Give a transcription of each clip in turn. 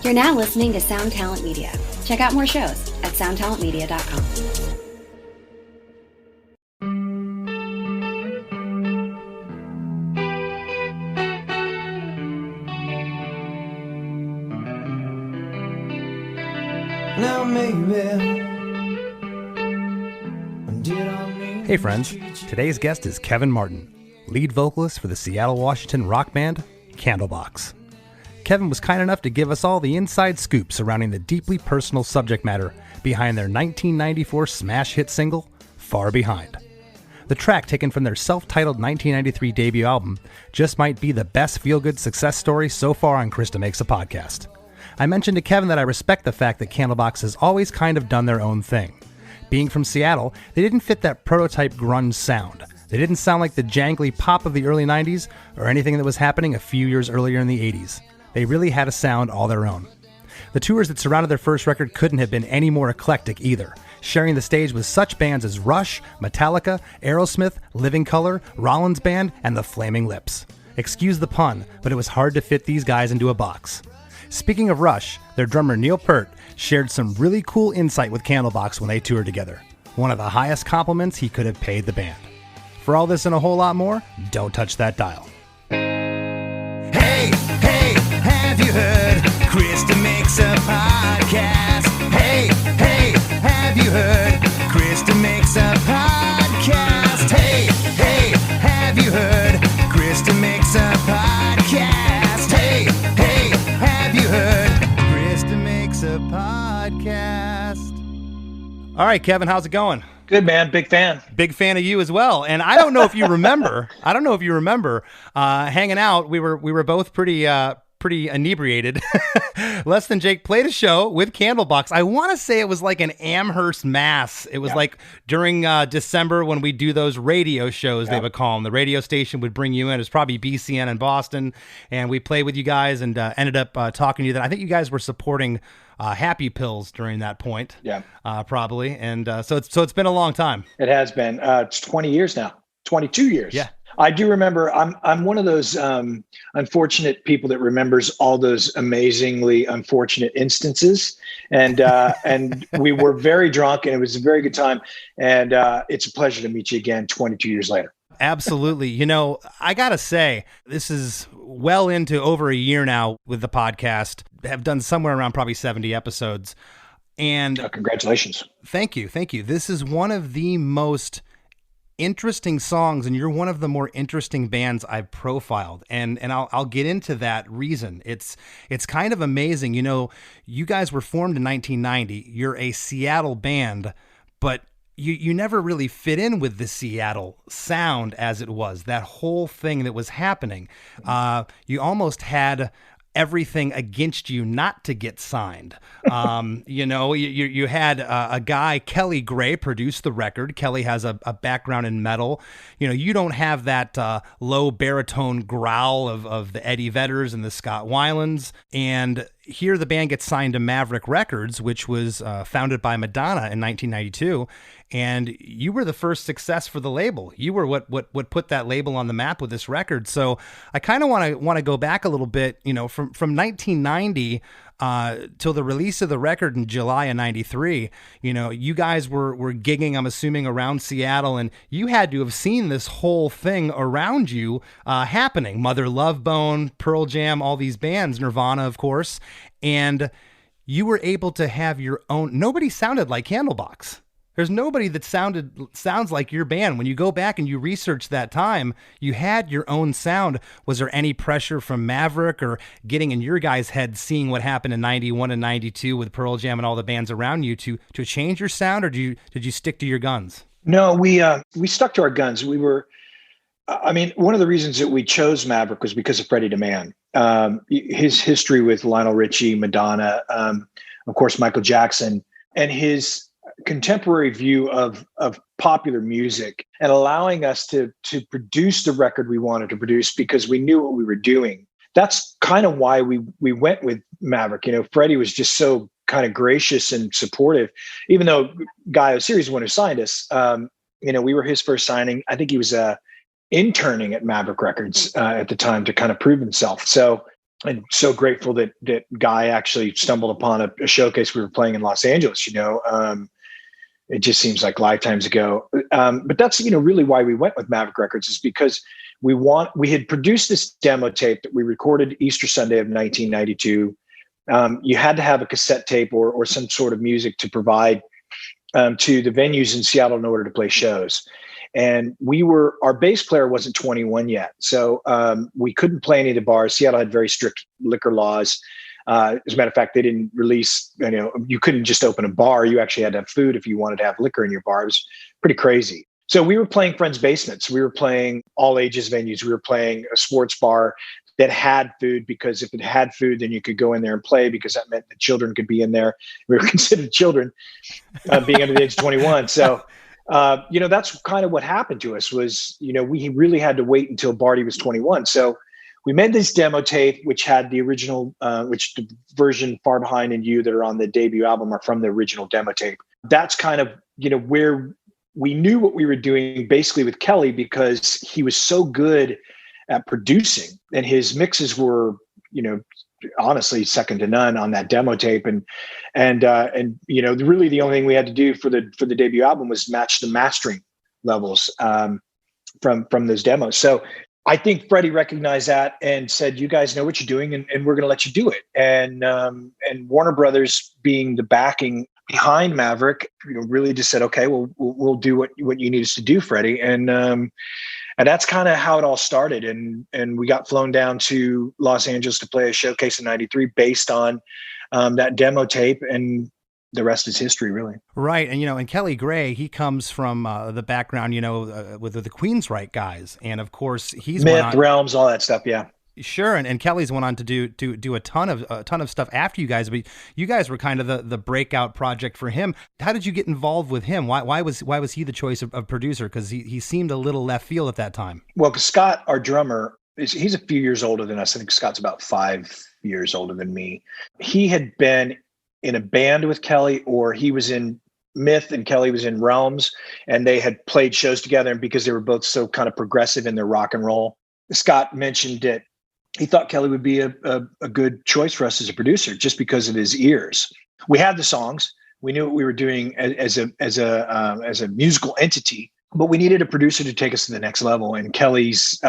You're now listening to Sound Talent Media. Check out more shows at soundtalentmedia.com. Now maybe. Hey friends, today's guest is Kevin Martin, lead vocalist for the Seattle, Washington rock band Candlebox. Kevin was kind enough to give us all the inside scoop surrounding the deeply personal subject matter behind their 1994 smash hit single, Far Behind. The track, taken from their self-titled 1993 debut album, just might be the best feel-good success story so far on DeMakes a Podcast. I mentioned to Kevin that I respect the fact that Candlebox has always kind of done their own thing. Being from Seattle, they didn't fit that prototype grunge sound. They didn't sound like the jangly pop of the early 90s or anything that was happening a few years earlier in the 80s. They really had a sound all their own. The tours that surrounded their first record couldn't have been any more eclectic either, sharing the stage with such bands as Rush, Metallica, Aerosmith, Living Colour, Rollins Band, and the Flaming Lips. Excuse the pun, but it was hard to fit these guys into a box. Speaking of Rush, their drummer Neil Peart shared some really cool insight with Candlebox when they toured together. One of the highest compliments he could have paid the band. For all this and a whole lot more, don't touch that dial. Hey, hey, have you heard? Chris DeMakes a Podcast. Hey, hey, have you heard? Chris DeMakes a Podcast. Hey, hey, have you heard? Chris DeMakes a Podcast. Hey, hey, have you heard? Chris DeMakes a Podcast. All right, Kevin, how's it going? Good, man. Big fan. Big fan of you as well. And I don't know if you remember. Hanging out. We were both pretty inebriated. Less Than Jake played a show with Candlebox. I want to say it was like an Amherst, Mass. It was like during December when we do those radio shows, they would call them. The radio station would bring you in. It was probably BCN in Boston. And we played with you guys and ended up talking to you. Then I think you guys were supporting Happy Pills during that point. Yeah. Probably. And so it's been a long time. It has been. It's 20 years now. 22 years. Yeah. I do remember. I'm one of those unfortunate people that remembers all those amazingly unfortunate instances. And and we were very drunk, and it was a very good time. And it's a pleasure to meet you again 22 years later. Absolutely. You know, I got to say, this is well into over a year now with the podcast. Have done somewhere around probably 70 episodes. And congratulations. Thank you. Thank you. This is one of the most interesting songs, and you're one of the more interesting bands I've profiled. And I'll get into that reason. It's kind of amazing. You know, you guys were formed in 1990. You're a Seattle band, but you never really fit in with the Seattle sound as it was, that whole thing that was happening. You almost had everything against you not to get signed. You know, you had a guy, Kelly Gray, produced the record. Kelly has a background in metal. You know, you don't have that low baritone growl of the Eddie Vedders and the Scott Weilands. And here the band gets signed to Maverick Records, which was founded by Madonna in 1992. And you were the first success for the label. You were what put that label on the map with this record. So I kind of want to go back a little bit, you know, from 1990 till the release of the record in July of 93. You know, you guys were gigging, I'm assuming, around Seattle, and you had to have seen this whole thing around you happening. Mother Love Bone, Pearl Jam, all these bands, Nirvana, of course. And you were able to have your own. Nobody sounded like Candlebox. There's nobody that sounds like your band. When you go back and you research that time, you had your own sound. Was there any pressure from Maverick or getting in your guys' head, seeing what happened in 91 and 92 with Pearl Jam and all the bands around you to change your sound, or did you stick to your guns? No, we stuck to our guns. We were, I mean, one of the reasons that we chose Maverick was because of Freddie DeMann. His history with Lionel Richie, Madonna, of course, Michael Jackson, and his contemporary view of popular music, and allowing us to produce the record we wanted to produce because we knew what we were doing. That's kind of why we went with Maverick. You know, Freddie was just so kind of gracious and supportive, even though Guy Oseary is the one who signed us. You know, we were his first signing. I think he was interning at Maverick Records at the time to kind of prove himself. So and so grateful that Guy actually stumbled upon a showcase we were playing in Los Angeles. It just seems like lifetimes ago. But that's, really why we went with Maverick Records, is because we had produced this demo tape that we recorded Easter Sunday of 1992. You had to have a cassette tape or some sort of music to provide to the venues in Seattle in order to play shows. And our bass player wasn't 21 yet. So we couldn't play any of the bars. Seattle had very strict liquor laws. As a matter of fact, they didn't release, you couldn't just open a bar. You actually had to have food if you wanted to have liquor in your bar. It was pretty crazy. So we were playing friends' basements. We were playing all ages venues. We were playing a sports bar that had food, because if it had food, then you could go in there and play, because that meant the children could be in there. We were considered children being under the age of 21. So, that's kind of what happened to us was, we really had to wait until Barty was 21. So we made this demo tape, which had the original, which the version Far Behind and You that are on the debut album are from the original demo tape. That's kind of, where we knew what we were doing basically with Kelly, because he was so good at producing, and his mixes were, honestly second to none on that demo tape. And really the only thing we had to do for the debut album was match the mastering levels from those demos. So I think Freddie recognized that and said, "You guys know what you're doing, and we're going to let you do it." And Warner Brothers, being the backing behind Maverick, really just said, "Okay, well, we'll do what you need us to do, Freddie." And that's kind of how it all started. And we got flown down to Los Angeles to play a showcase in '93 based on that demo tape, and the rest is history, really. Right. And, and Kelly Gray, he comes from the background, with the Queensryche guys. And of course, he's Myth, Realms, all that stuff. Yeah. Sure. And Kelly's went on to do a ton of stuff after you guys, but you guys were kind of the breakout project for him. How did you get involved with him? Why was he the choice of producer? Because he seemed a little left field at that time. Well, because Scott, our drummer, he's a few years older than us. I think Scott's about 5 years older than me. He had been in a band with Kelly, or he was in Myth and Kelly was in Realms, and they had played shows together. And because they were both so kind of progressive in their rock and roll, Scott mentioned that he thought Kelly would be a good choice for us as a producer, just because of his ears. We had the songs, we knew what we were doing as a musical entity, but we needed a producer to take us to the next level. And Kelly's,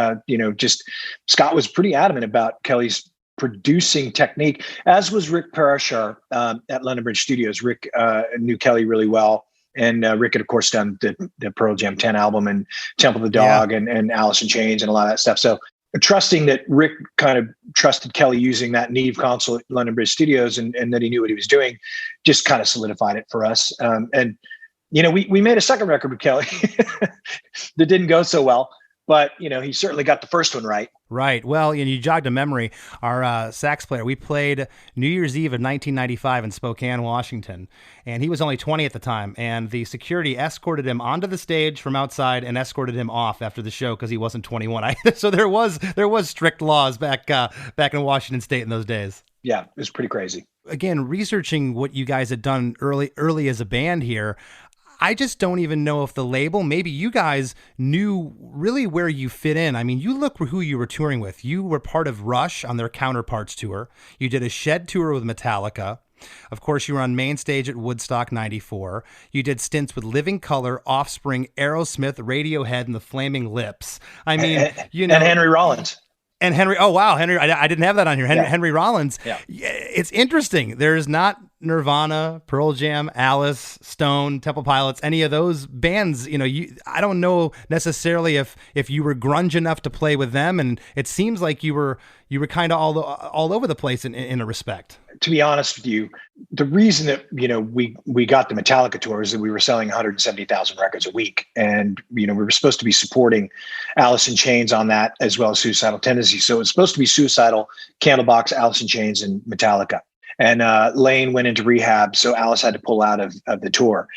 Scott was pretty adamant about Kelly's producing technique, as was Rick Parashar at London Bridge Studios. Rick knew Kelly really well. And Rick had, of course, done the Pearl Jam 10 album and Temple of the Dog and Alice in Chains and a lot of that stuff. So trusting that Rick kind of trusted Kelly using that Neve console at London Bridge Studios, and that he knew what he was doing, just kind of solidified it for us. We made a second record with Kelly that didn't go so well, but he certainly got the first one right. Right. Well, you jogged a memory. Our sax player, we played New Year's Eve of 1995 in Spokane, Washington, and he was only 20 at the time. And the security escorted him onto the stage from outside and escorted him off after the show because he wasn't 21. So there was strict laws back in Washington State in those days. Yeah, it was pretty crazy. Again, researching what you guys had done early as a band here, I just don't even know if the label, maybe you guys knew really where you fit in. I mean, you look who you were touring with. You were part of Rush on their Counterparts tour. You did a Shed tour with Metallica. Of course, you were on main stage at Woodstock 94. You did stints with Living Colour, Offspring, Aerosmith, Radiohead, and the Flaming Lips. I mean, and Henry Rollins. And Henry, oh wow, Henry, I didn't have that on here. Henry Rollins. Yeah. It's interesting. There's not Nirvana, Pearl Jam, Alice, Stone, Temple Pilots, any of those bands. I don't know necessarily if you were grunge enough to play with them, and it seems like you were kind of all over the place in a respect. To be honest with you, the reason that we got the Metallica tour is that we were selling 170,000 records a week, and we were supposed to be supporting Alice in Chains on that, as well as Suicidal Tendencies. So it was supposed to be Suicidal, Candlebox, Alice in Chains, and Metallica. And Lane went into rehab, so Alice had to pull out of the tour.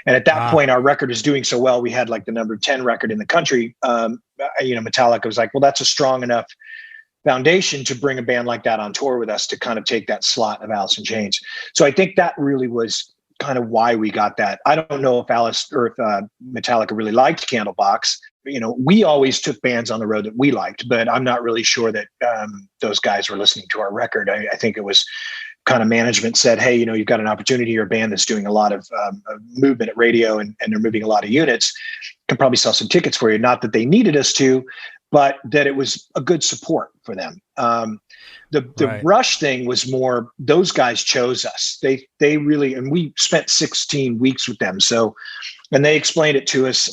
And at that point, our record was doing so well, we had like the number 10 record in the country. Metallica was like, well, that's a strong enough foundation to bring a band like that on tour with us to kind of take that slot of Alice in Chains. So I think that really was kind of why we got that. I don't know if Alice or if Metallica really liked Candlebox. we always took bands on the road that we liked, but I'm not really sure that those guys were listening to our record. I think it was kind of management said, hey, you've got an opportunity. You're a band that's doing a lot of movement at radio and they're moving a lot of units, can probably sell some tickets for you. Not that they needed us to, but that it was a good support for them. The Right. Rush thing was more, those guys chose us. They really, and we spent 16 weeks with them. So, and they explained it to us,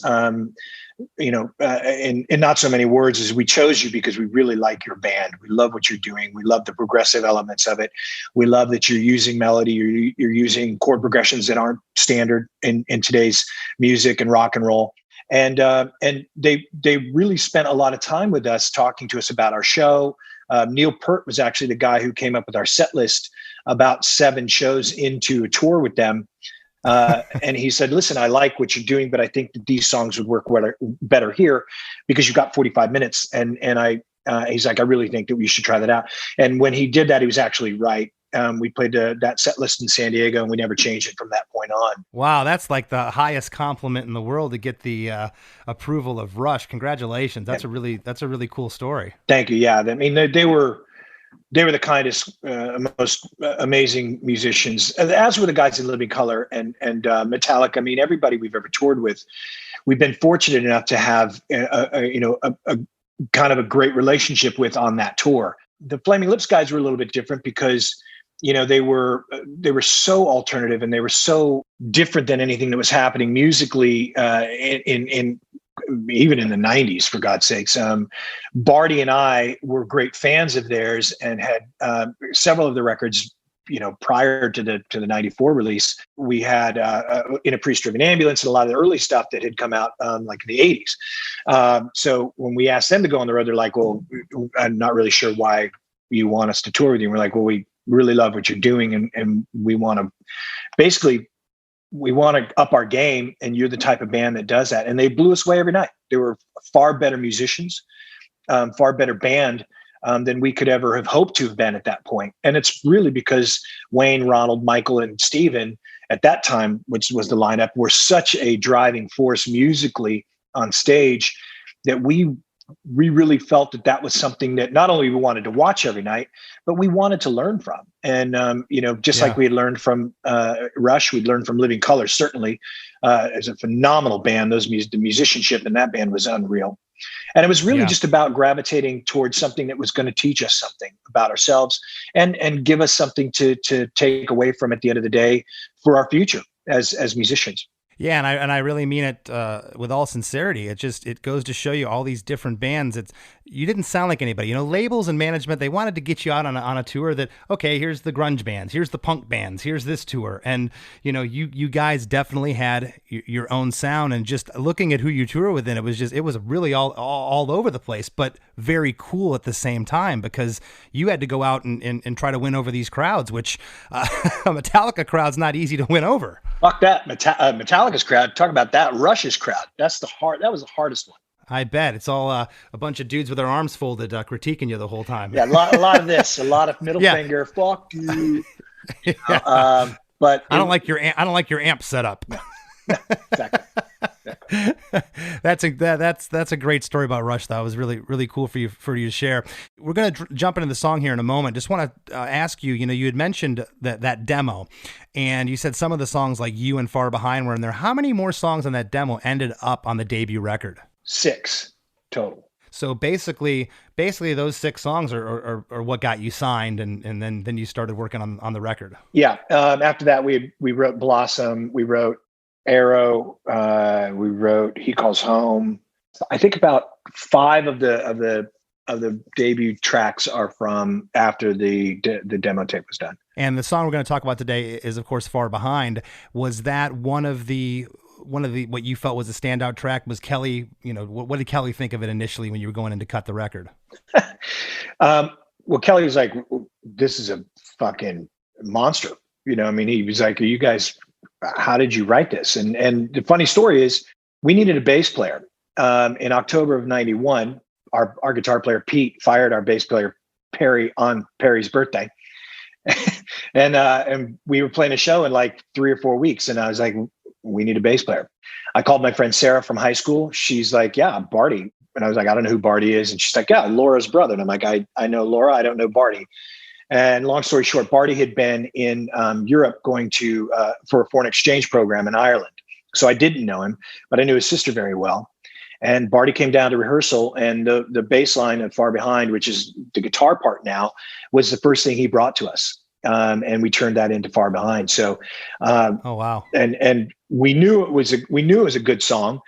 in not so many words, as we chose you because we really like your band. We love what you're doing. We love the progressive elements of it. We love that you're using melody. You're using chord progressions that aren't standard in today's music and rock and roll. And they really spent a lot of time with us, talking to us about our show. Neil Peart was actually the guy who came up with our set list about 7 shows into a tour with them. And he said, listen, I like what you're doing, but I think that these songs would work better here because you've got 45 minutes. And he's like, I really think that we should try that out. And when he did that, he was actually right. We played that set list in San Diego and we never changed it from that point on. Wow, that's like the highest compliment in the world to get the approval of Rush. Congratulations. That's a really cool story. Thank you. Yeah. I mean, they were the kindest, most amazing musicians, as were the guys in Living Colour and Metallica. I mean, everybody we've ever toured with, we've been fortunate enough to have a kind of a great relationship with on that tour. The Flaming Lips guys were a little bit different because they were so alternative and they were so different than anything that was happening musically in even in the 90s, for God's sakes. Barty and I were great fans of theirs and had several of the records, prior to the 94 release. We had In a Priest-Driven Ambulance and a lot of the early stuff that had come out like in the 80s. So when we asked them to go on the road, they're like, well, I'm not really sure why you want us to tour with you. And we're like, well, we really love what you're doing and we want to up our game, and you're the type of band that does that. And they blew us away every night. They were far better musicians, far better band than we could ever have hoped to have been at that point. And it's really because Wayne, Ronald, Michael, and Steven at that time, which was the lineup, were such a driving force musically on stage that we really felt that was something that not only we wanted to watch every night, but we wanted to learn from. And, like we had learned from Rush, we'd learned from Living Colour, certainly, as a phenomenal band. The musicianship in that band was unreal. And it was really just about gravitating towards something that was going to teach us something about ourselves and give us something to take away from at the end of the day for our future as musicians. Yeah, and I really mean it with all sincerity. It goes to show you all these different bands. You didn't sound like anybody. Labels and management, they wanted to get you out on a tour that, okay, here's the grunge bands, here's the punk bands, here's this tour. And, you guys definitely had your own sound. And just looking at who you tour with, it was really all over the place, but very cool at the same time because you had to go out and try to win over these crowds, which a Metallica crowd's not easy to win over. Fuck that. Metallica's crowd. Talk about that. Rush's crowd. That was the hardest one. I bet. It's all a bunch of dudes with their arms folded critiquing you the whole time. Yeah, a lot of this. A lot of middle finger. Fuck you. But I don't like your amp setup. No, exactly. That's a great story about Rush. That was really, really cool for you to share. We're going to jump into the song here in a moment. Just want to ask you, you had mentioned that demo and you said some of the songs like You and Far Behind were in there. How many more songs on that demo ended up on the debut record? 6 total. So basically those 6 songs are what got you signed and then you started working on the record. Yeah. After that we wrote Blossom, we wrote Arrow, we wrote He Calls Home. I think about 5 of the debut tracks are from after the demo tape was done. And the song we're going to talk about today is, of course, Far Behind. Was that one of the what you felt was a standout track? Was Kelly, what did Kelly think of it initially when you were going in to cut the record? Well, Kelly was like, this is a fucking monster. He was like, you guys, how did you write this? And the funny story is we needed a bass player. In October of 91, our guitar player, Pete, fired our bass player, Perry, on Perry's birthday. And we were playing a show in like 3 or 4 weeks. And I was like, we need a bass player. I called my friend Sarah from high school. She's like, yeah, Barty. And I was like, I don't know who Barty is. And she's like, yeah, Laura's brother. And I'm like, I know Laura. I don't know Barty. And long story short, Barty had been in Europe going to for a foreign exchange program in Ireland. So I didn't know him, but I knew his sister very well. And Barty came down to rehearsal, and the bass line of Far Behind, which is the guitar part now, was the first thing he brought to us. And we turned that into Far Behind. So, oh wow! And we knew it was a good song.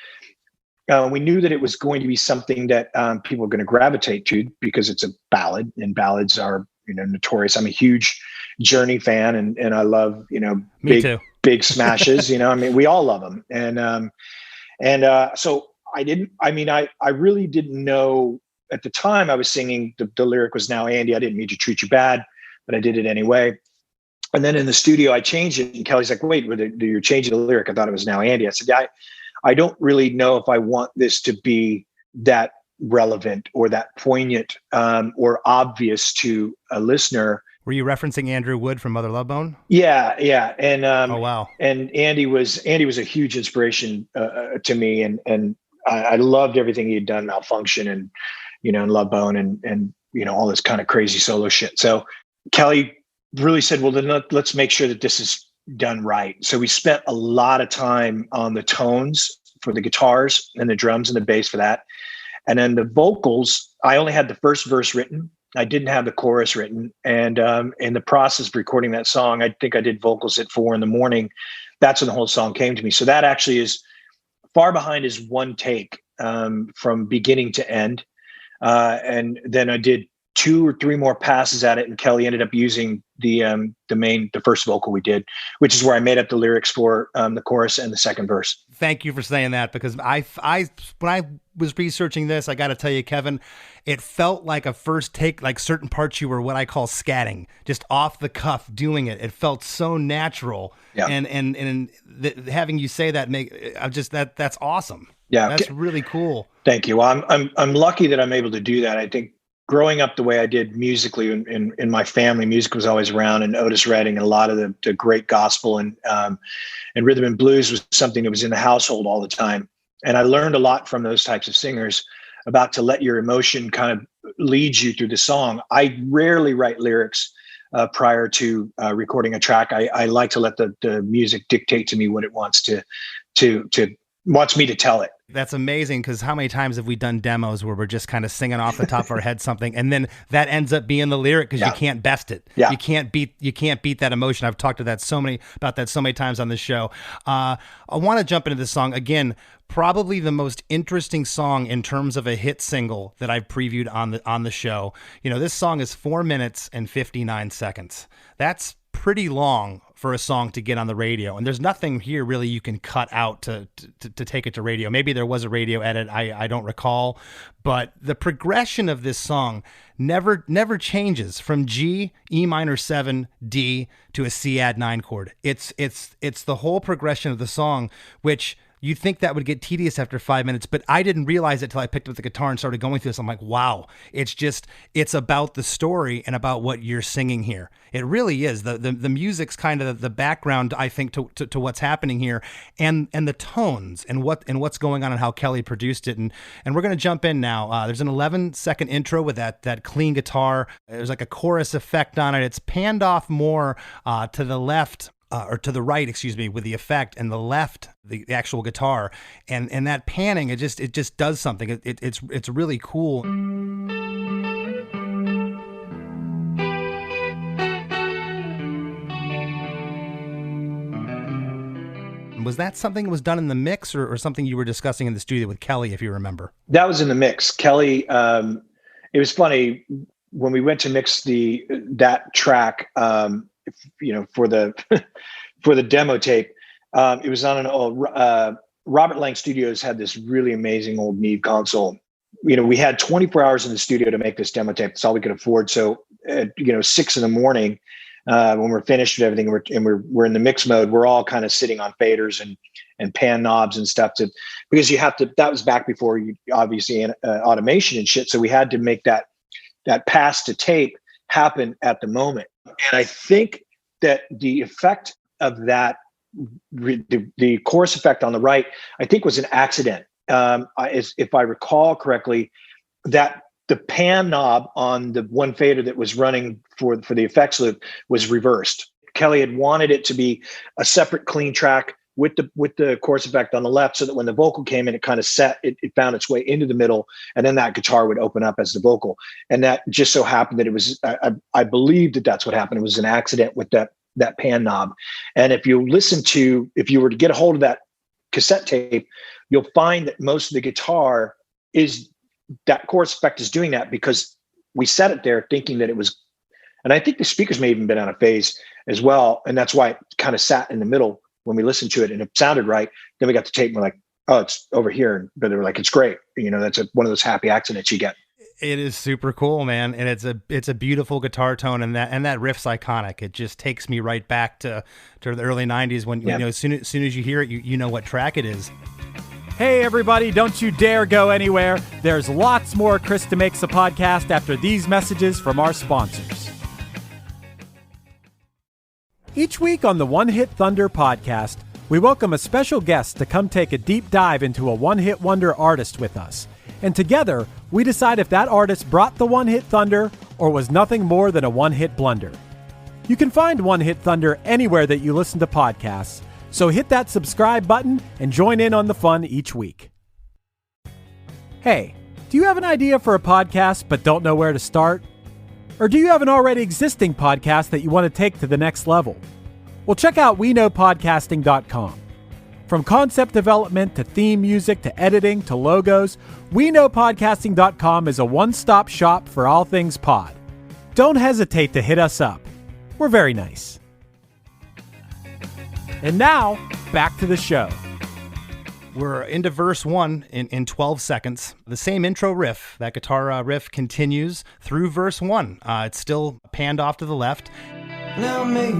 We knew that it was going to be something that people were going to gravitate to because it's a ballad, and ballads are notorious. I'm a huge Journey fan, and I love big smashes. I mean, we all love them, and so. I really didn't know at the time I was singing, the lyric was now Andy, I didn't mean to treat you bad, but I did it anyway. And then in the studio, I changed it. And Kelly's like, wait, you're changing the lyric. I thought it was now Andy. I said, yeah, I don't really know if I want this to be that relevant or that poignant or obvious to a listener. Were you referencing Andrew Wood from Mother Love Bone? Yeah. And oh wow. And Andy was a huge inspiration to me, and I loved everything he had done, Malfunction and and Love Bone and all this kind of crazy solo shit. So Kelly really said, well, then let's make sure that this is done right. So we spent a lot of time on the tones for the guitars and the drums and the bass for that. And then the vocals, I only had the first verse written. I didn't have the chorus written. And in the process of recording that song, I think I did vocals at 4 a.m. That's when the whole song came to me. So that actually is Far Behind is one take from beginning to end. And then I did 2 or 3 more passes at it, and Kelly ended up using the first vocal we did, which is where I made up the lyrics for the chorus and the second verse. Thank you for saying that, because I when I was researching this, I got to tell you, Kevin, it felt like a first take, like certain parts you were what I call scatting, just off the cuff doing it. It felt so natural. Yeah. And having you say that that's awesome. Yeah. That's really cool. Thank you. Well, I'm lucky that I'm able to do that. I think growing up the way I did musically in my family, music was always around, and Otis Redding and a lot of the great gospel and rhythm and blues was something that was in the household all the time. And I learned a lot from those types of singers about to let your emotion kind of lead you through the song. I rarely write lyrics prior to recording a track. I like to let the music dictate to me what it wants wants me to tell it. That's amazing, because how many times have we done demos where we're just kind of singing off the top of our head something, and then that ends up being the lyric because you can't best it. Yeah. You can't beat that emotion. I've talked about that so many times on this show. I want to jump into this song again. Probably the most interesting song in terms of a hit single that I've previewed on the show. This song is 4 minutes and 59 seconds. That's pretty long for a song to get on the radio, and there's nothing here really you can cut out to take it to radio. Maybe there was a radio edit, I don't recall, but the progression of this song never changes from G, E minor 7, D to a C add 9 chord. It's the whole progression of the song, which you'd think that would get tedious after 5 minutes, but I didn't realize it till I picked up the guitar and started going through this. I'm like, wow, it's about the story and about what you're singing here. It really is. The music's kind of the background, I think, to what's happening here, and the tones and what's going on and how Kelly produced it. And we're going to jump in now. There's an 11-second intro with that clean guitar. There's like a chorus effect on it. It's panned off more to the left. Or to the right, excuse me, with the effect, and the left, the actual guitar, and that panning, it just does something. It's really cool. Was that something that was done in the mix, or something you were discussing in the studio with Kelly, if you remember? That was in the mix. Kelly, it was funny when we went to mix that track. For the demo tape, it was on an old Robert Lang Studios had this really amazing old Neve console. We had 24 hours in the studio to make this demo tape. That's all we could afford. So, 6 a.m, when we're finished with everything, and we're in the mix mode, we're all kind of sitting on faders and pan knobs and stuff because you have to. That was back before you obviously automation and shit. So we had to make that pass to tape happen at the moment. And I think that the effect of that the chorus effect on the right, I think, was an accident. If I recall correctly, that the pan knob on the one fader that was running for the effects loop was reversed. Kelly had wanted it to be a separate clean track with the chorus effect on the left, so that when the vocal came in, it kind of it found its way into the middle, and then that guitar would open up as the vocal. And that just so happened that it was, I believe that's what happened. It was an accident with that pan knob. And if you were to get a hold of that cassette tape, you'll find that most of the guitar is, that chorus effect is doing that because we set it there thinking that it was, and I think the speakers may even been out of phase as well. And that's why it kind of sat in the middle when we listened to it, and it sounded right. Then we got the tape and we're like, oh, it's over here. But they were like, it's great. That's one of those happy accidents you get. It is super cool, man. And it's a beautiful guitar tone, and that riff's iconic. It just takes me right back to the early 90s when, as soon as you hear it, you know what track it is. Hey, everybody, don't you dare go anywhere. There's lots more Chris DeMakes a Podcast after these messages from our sponsors. Each week on the One Hit Thunder podcast, we welcome a special guest to come take a deep dive into a one-hit wonder artist with us. And together, we decide if that artist brought the One Hit Thunder or was nothing more than a one-hit blunder. You can find One Hit Thunder anywhere that you listen to podcasts, so hit that subscribe button and join in on the fun each week. Hey, do you have an idea for a podcast but don't know where to start? Or do you have an already existing podcast that you want to take to the next level? Well, check out WeKnowPodcasting.com. From concept development to theme music to editing to logos, WeKnowPodcasting.com is a one-stop shop for all things pod. Don't hesitate to hit us up. We're very nice. And now, back to the show. We're into verse 1 in 12 seconds. The same intro riff, that guitar riff continues through verse 1. It's still panned off to the left. Now maybe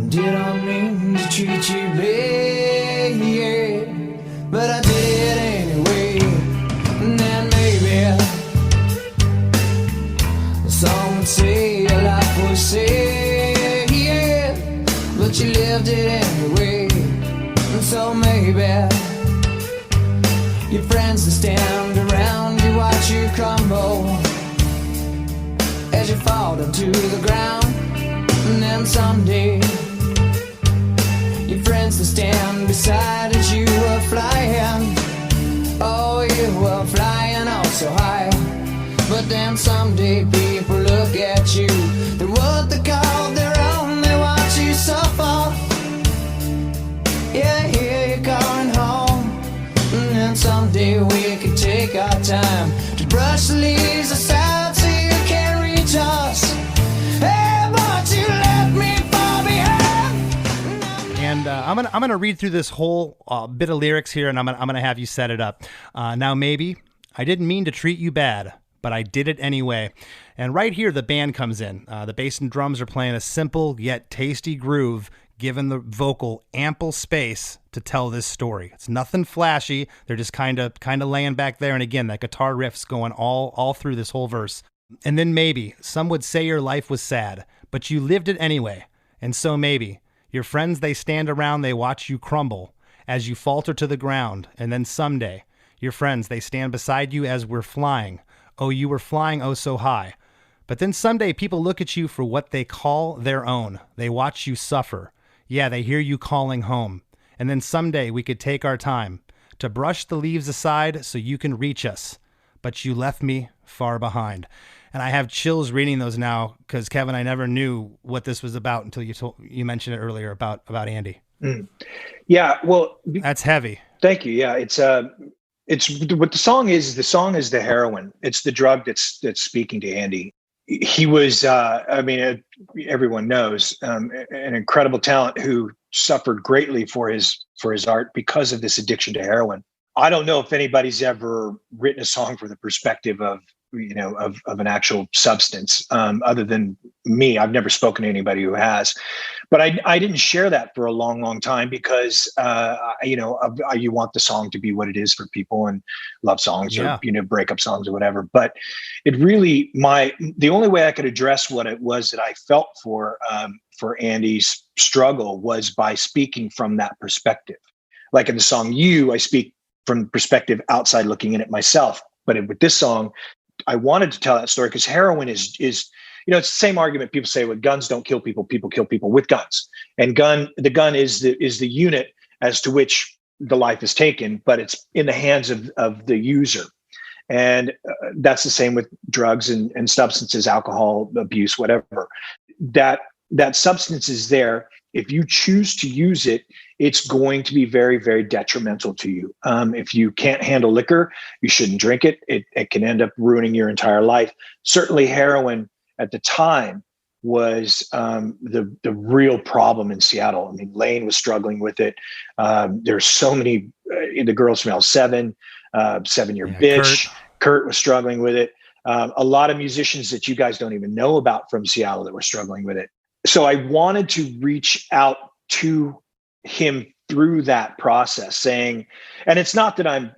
did I mean to treat you bad, but I did anyway. And then maybe some would say your life was sad, but you lived it anyway. And so maybe your friends will stand around you, watch you crumble as you fall down to the ground. And then someday your friends will stand beside as you were flying. Oh, you were flying all so high. But then someday people look at you, they're what they call their own, they watch you suffer. Yeah, here you're going home. And then someday we could take our time to brush the leaves aside so you can reach us. Hey, but you left me far behind. And I'm gonna read through this whole bit of lyrics here, and I'm gonna have you set it up. Now maybe I didn't mean to treat you bad, but I did it anyway. And right here, the band comes in. The bass and drums are playing a simple yet tasty groove, giving the vocal ample space to tell this story. It's nothing flashy. They're just kind of laying back there. And again, that guitar riff's going all through this whole verse. And then maybe some would say your life was sad, but you lived it anyway. And so maybe your friends, they stand around, they watch you crumble as you falter to the ground. And then someday your friends, they stand beside you as we're flying. Oh, you were flying oh so high. But then someday people look at you for what they call their own. They watch you suffer. Yeah, they hear you calling home. And then someday we could take our time to brush the leaves aside so you can reach us. But you left me far behind. And I have chills reading those now because, Kevin, I never knew what this was about until you mentioned it earlier about Andy. Mm. Yeah, well, that's heavy. Thank you. Yeah, it's what the song is. The song is the heroin. It's the drug that's speaking to Andy. He was, everyone knows, an incredible talent who suffered greatly for his art because of this addiction to heroin. I don't know if anybody's ever written a song from the perspective of of an actual substance. Other than me, I've never spoken to anybody who has, but I didn't share that for a long, long time because, you want the song to be what it is for people, and love songs or, breakup songs or whatever. But it really, the only way I could address what it was that I felt for Andy's struggle was by speaking from that perspective. Like in the song "You," I speak from the perspective outside looking in at myself. But with this song, I wanted to tell that story because heroin is it's the same argument people say with guns don't kill people, people kill people with guns. And the gun is the unit as to which the life is taken, but it's in the hands of the user. And that's the same with drugs and substances, alcohol abuse, whatever. That substance is there. If you choose to use it, it's going to be very, very detrimental to you. If you can't handle liquor, you shouldn't drink it. It can end up ruining your entire life. Certainly heroin at the time was the real problem in Seattle. I mean, Lane was struggling with it. There's so many, the girls from L7, 7-Year Bitch. Kurt was struggling with it. A lot of musicians that you guys don't even know about from Seattle that were struggling with it. So I wanted to reach out to him through that process, saying, and it's not that I'm,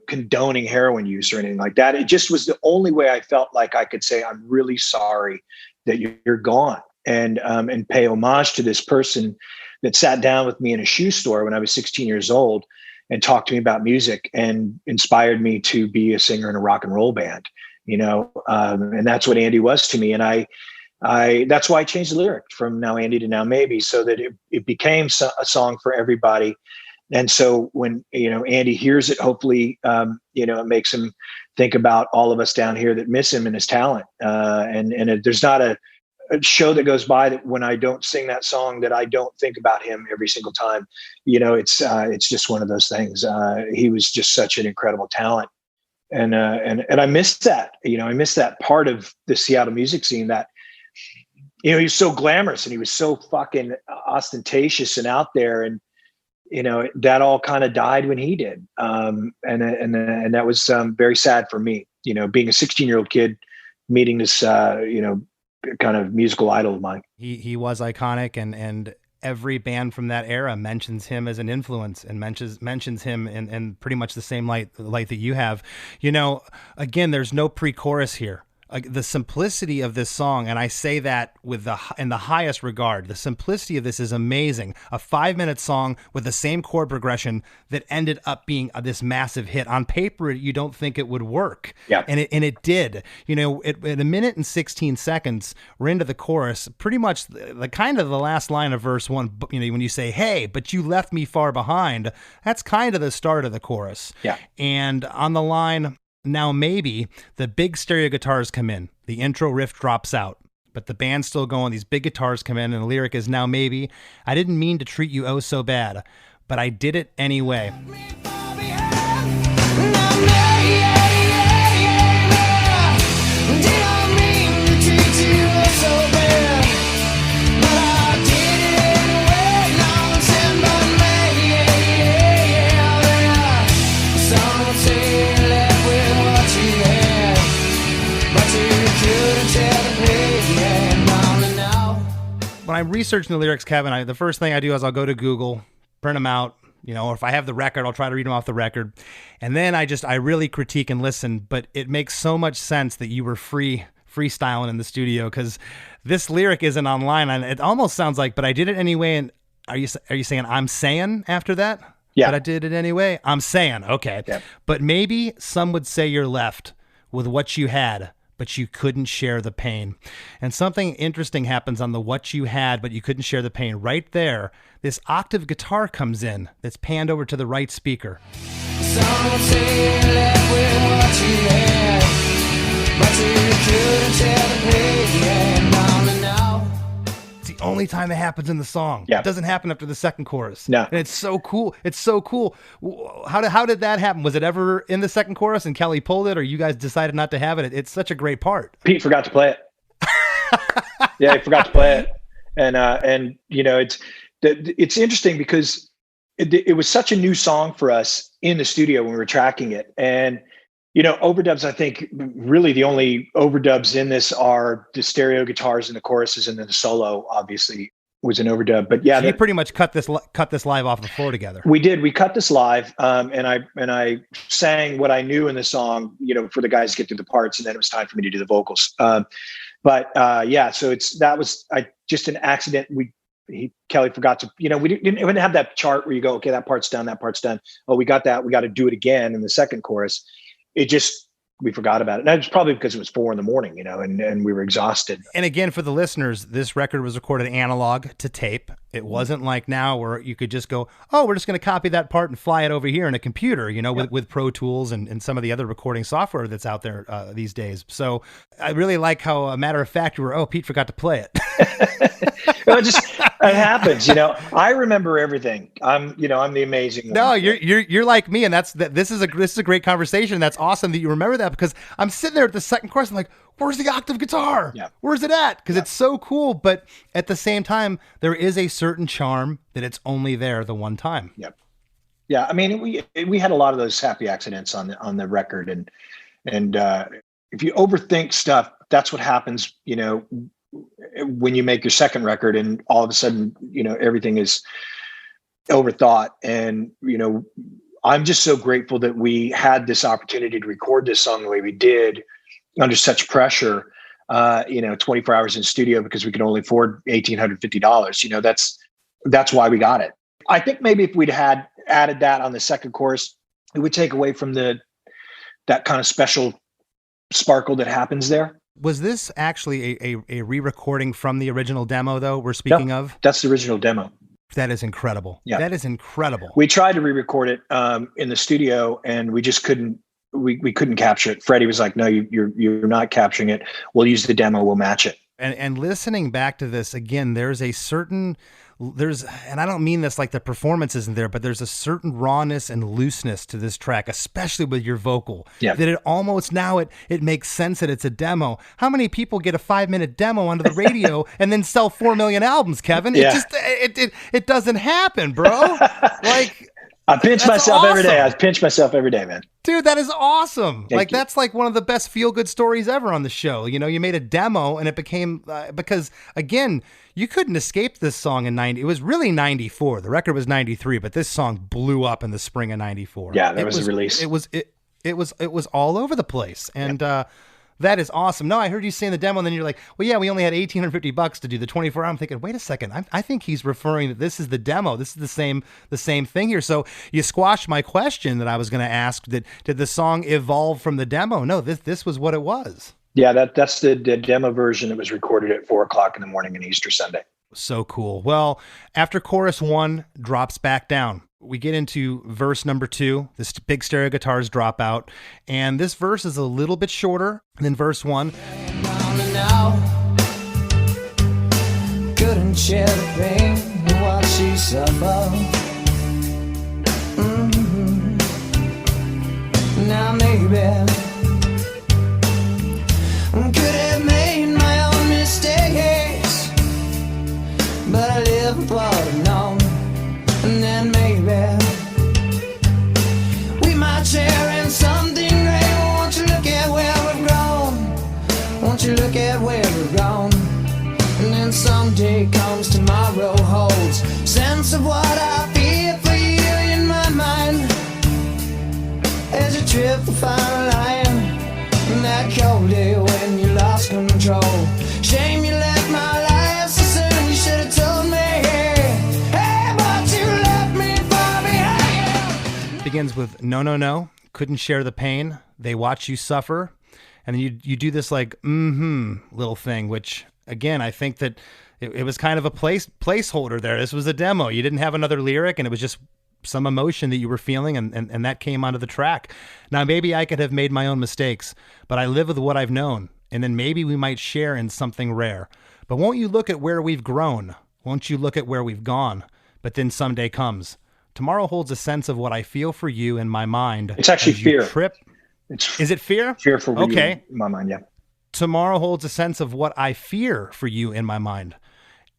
condoning heroin use or anything like that. It just was the only way I felt like I could say, I'm really sorry that you're gone, and pay homage to this person that sat down with me in a shoe store when I was 16 years old and talked to me about music and inspired me to be a singer in a rock and roll band, and that's what Andy was to me. And that's why I changed the lyric from Now Andy to Now Maybe, so that it became a song for everybody. And so when, Andy hears it, hopefully, it makes him think about all of us down here that miss him and his talent. And there's not a show that goes by that when I don't sing that song that I don't think about him every single time. It's just one of those things. He was just such an incredible talent. And I missed that. I missed that part of the Seattle music scene that, he was so glamorous and he was so fucking ostentatious and out there, and that all kind of died when he did. And that was very sad for me. Being a 16-year-old kid, meeting this kind of musical idol of mine. He was iconic, and every band from that era mentions him as an influence and mentions him in pretty much the same light that you have. Again, there's no pre-chorus here. The simplicity of this song, and I say that in the highest regard, the simplicity of this is amazing. A 5-minute song with the same chord progression that ended up being this massive hit. On paper, you don't think it would work. Yeah. And it did. At 1 minute and 16 seconds, we're into the chorus. Pretty much the kind of the last line of verse 1, when you say, "Hey, but you left me far behind," that's kind of the start of the chorus. Yeah. And on the line, "Now Maybe," the big stereo guitars come in. The intro riff drops out, but the band's still going. These big guitars come in, and the lyric is, "Now maybe, I didn't mean to treat you oh so bad, but I did it anyway." When I'm researching the lyrics, Kevin, the first thing I do is I'll go to Google, print them out, or if I have the record, I'll try to read them off the record. And then I really critique and listen, but it makes so much sense that you were freestyling in the studio, because this lyric isn't online, and it almost sounds like, "But I did it anyway." And are you saying "I'm saying" after that? Yeah. "But I did it anyway." I'm saying, okay. Yeah. "But maybe some would say you're left with what you had, but you couldn't share the pain." And something interesting happens on the "what you had, but you couldn't share the pain." Right there, this octave guitar comes in that's panned over to the right speaker. Some say you left with what you had, but you couldn't share the pain, yeah, only now. It's the only time it happens in the song. Yeah. It doesn't happen after the second chorus. No. And it's so cool. It's so cool. How did that happen? Was it ever in the second chorus and Kelly pulled it, or you guys decided not to have it? It's such a great part. Pete forgot to play it. Yeah, he forgot to play it. And it's interesting because it was such a new song for us in the studio when we were tracking it. And Overdubs, I think really the only overdubs in this are the stereo guitars and the choruses, and then the solo obviously was an overdub. But yeah, so you pretty much cut this live off the floor together. we did. We cut this live, and I sang what I knew in the song, for the guys to get through the parts, and then it was time for me to do the vocals. Yeah, so that was just an accident. Kelly forgot to, we didn't have that chart where you go, okay, that part's done, that part's done. Oh, we got that. We got to do it again in the second chorus. We forgot about it. And it's probably because it was 4 a.m, and we were exhausted. And again, for the listeners, this record was recorded analog to tape. It wasn't like now where you could just go, oh, we're just going to copy that part and fly it over here in a computer, with Pro Tools and some of the other recording software that's out there these days. So I really like how, a matter of fact, you were, Pete forgot to play it. It happens, I remember everything. I'm the amazing one. No, you're like me. And this is a great conversation. That's awesome that you remember that, because I'm sitting there at the second chorus. I'm like, where's the octave guitar? Yeah. Where's it at? Because it's so cool. But at the same time, there is a certain charm that it's only there the one time. Yep. Yeah. I mean, we had a lot of those happy accidents on the record. And if you overthink stuff, that's what happens, when you make your second record, and all of a sudden, everything is overthought. And, I'm just so grateful that we had this opportunity to record this song the way we did under such pressure, 24 hours in studio, because we could only afford $1,850. That's why we got it. I think maybe if we'd had added that on the second chorus, it would take away from that kind of special sparkle that happens there. Was this actually a re-recording from the original demo, though, we're speaking of? That's the original demo. That is incredible. Yeah. That is incredible. We tried to re-record it in the studio, and we just couldn't. We couldn't capture it. Freddie was like, "No, you're not capturing it. We'll use the demo. We'll match it." And listening back to this again, and I don't mean this like the performance isn't there, but there's a certain rawness and looseness to this track, especially with your vocal. Yeah. That it almost now it makes sense that it's a demo. How many people get a 5-minute demo onto the radio and then sell 4 million albums, Kevin? Yeah. It doesn't happen, bro. Like, I pinch myself every day. I pinch myself every day, man. Dude, that is awesome. Thank you. That's like one of the best feel-good stories ever on the show. You made a demo, and it became, because, again, you couldn't escape this song in 90. It was really 94. The record was 93, but this song blew up in the spring of 94. Yeah, that was the release. It was all over the place. And that is awesome. No, I heard you say in the demo, and then you're like, well, yeah, we only had $1,850 to do the 24 hour. I'm thinking, wait a second. I think he's referring that this is the demo. This is the same thing here. So you squashed my question that I was going to ask. Did the song evolve from the demo? No, this was what it was. Yeah, that's the demo version that was recorded at 4:00 in the morning on Easter Sunday. So cool. Well, after chorus 1 drops back down, we get into verse number 2. This big stereo guitars drop out, and this verse is a little bit shorter than verse 1. Couldn't share the pain and watch she suffer. Now maybe could have made my own mistakes, but I live what I've known, and then maybe we might share in something great. Won't you look at where we've grown? Won't you look at where we've gone? And then someday comes tomorrow holds sense of what I feel for you in my mind. As you trip the fine line, and that cold day when you lost control. Shame you left my life so soon. You should have told me, hey, but you left me far behind. Begins with no, couldn't share the pain. They watch you suffer. And then you do this like, little thing, which again, I think that it was kind of a placeholder there. This was a demo. You didn't have another lyric, and it was just some emotion that you were feeling, and that came onto the track. Now, maybe I could have made my own mistakes, but I live with what I've known, and then maybe we might share in something rare. But won't you look at where we've grown? Won't you look at where we've gone? But then someday comes. Tomorrow holds a sense of what I feel for you in my mind. It's actually fear. Is it fear? Fear for you okay. In my mind, yeah. Tomorrow holds a sense of what I fear for you in my mind.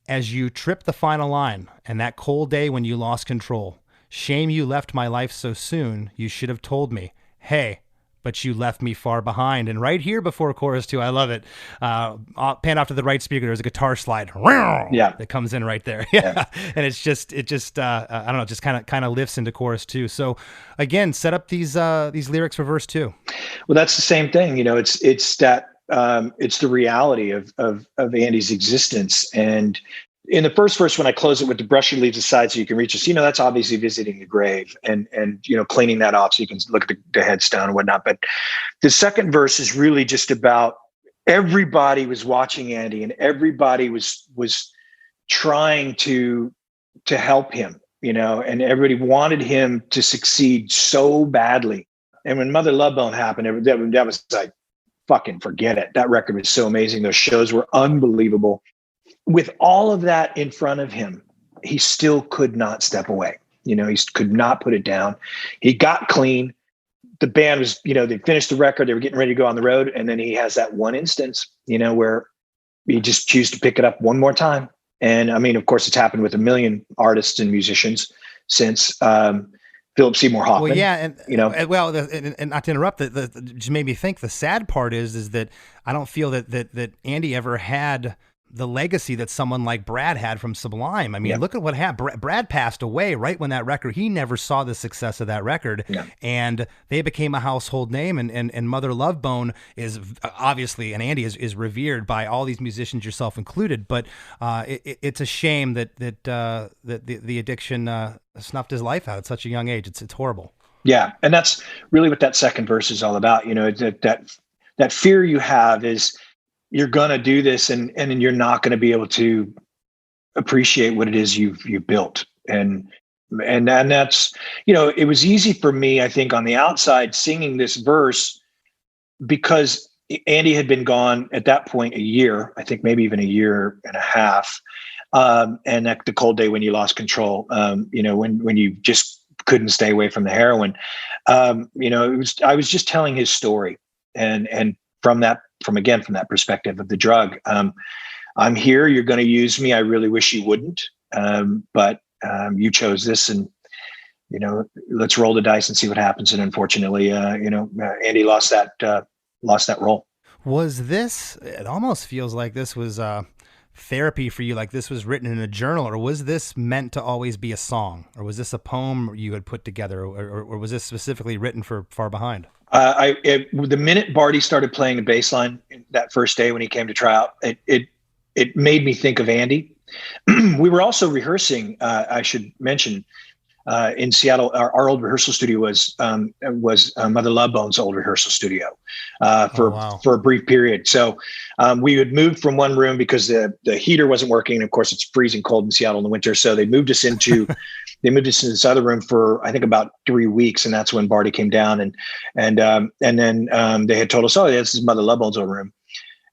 As you trip the final line, and that cold day when you lost control. Shame you left my life so soon. You should have told me, hey, but you left me far behind. And right here before chorus 2, I love it. Pan off to the right speaker. There's a guitar slide. Yeah. That comes in right there. Yeah. And it just I don't know, just kind of lifts into chorus 2. So again, set up these lyrics for verse 2. Well, that's the same thing. It's that it's the reality of Andy's existence. And in the first verse, when I close it with the brush your leaves aside so you can reach us, that's obviously visiting the grave and cleaning that off so you can look at the headstone and whatnot. But the second verse is really just about everybody was watching Andy and everybody was trying to help him, and everybody wanted him to succeed so badly. And when Mother Love Bone happened, that was like, fucking forget it. That record was so amazing. Those shows were unbelievable. With all of that in front of him, he still could not step away. He could not put it down. He got clean. The band was, they finished the record. They were getting ready to go on the road. And then he has that one instance, where he just chooses to pick it up one more time. And I mean, of course, it's happened with a million artists and musicians since. Philip Seymour Hoffman. Well, yeah, and not to interrupt, that just made me think. The sad part is that I don't feel that Andy ever had the legacy that someone like Brad had from Sublime. I mean, look at what happened. Brad passed away right when that record. He never saw the success of that record, and they became a household name. And Mother Love Bone is obviously, and Andy is revered by all these musicians, yourself included. But it's a shame that the addiction snuffed his life out at such a young age. It's horrible. Yeah, and that's really what that second verse is all about. That fear you have is, you're going to do this and you're not going to be able to appreciate what it is you've built. And that's, it was easy for me, I think, on the outside singing this verse because Andy had been gone at that point a year, I think maybe even a year and a half. And that the cold day when you lost control, when you just couldn't stay away from the heroin, I was just telling his story and from that perspective of the drug. I'm here, you're going to use me. I really wish you wouldn't. But you chose this and, let's roll the dice and see what happens. And unfortunately, Andy lost that role. Was this, it almost feels like this was therapy for you, like this was written in a journal, or was this meant to always be a song, or was this a poem you had put together, or was this specifically written for Far Behind? The minute Barty started playing the bass line that first day when he came to try out, it made me think of Andy. We were also rehearsing, I should mention, in Seattle. Our old rehearsal studio was Mother Love Bone's old rehearsal studio for a brief period. So we had moved from one room because the heater wasn't working. And of course, it's freezing cold in Seattle in the winter. So they moved us into this other room for, I think, about 3 weeks. And that's when Barty came down and then they had told us, oh, this is Mother Love Bone's old room.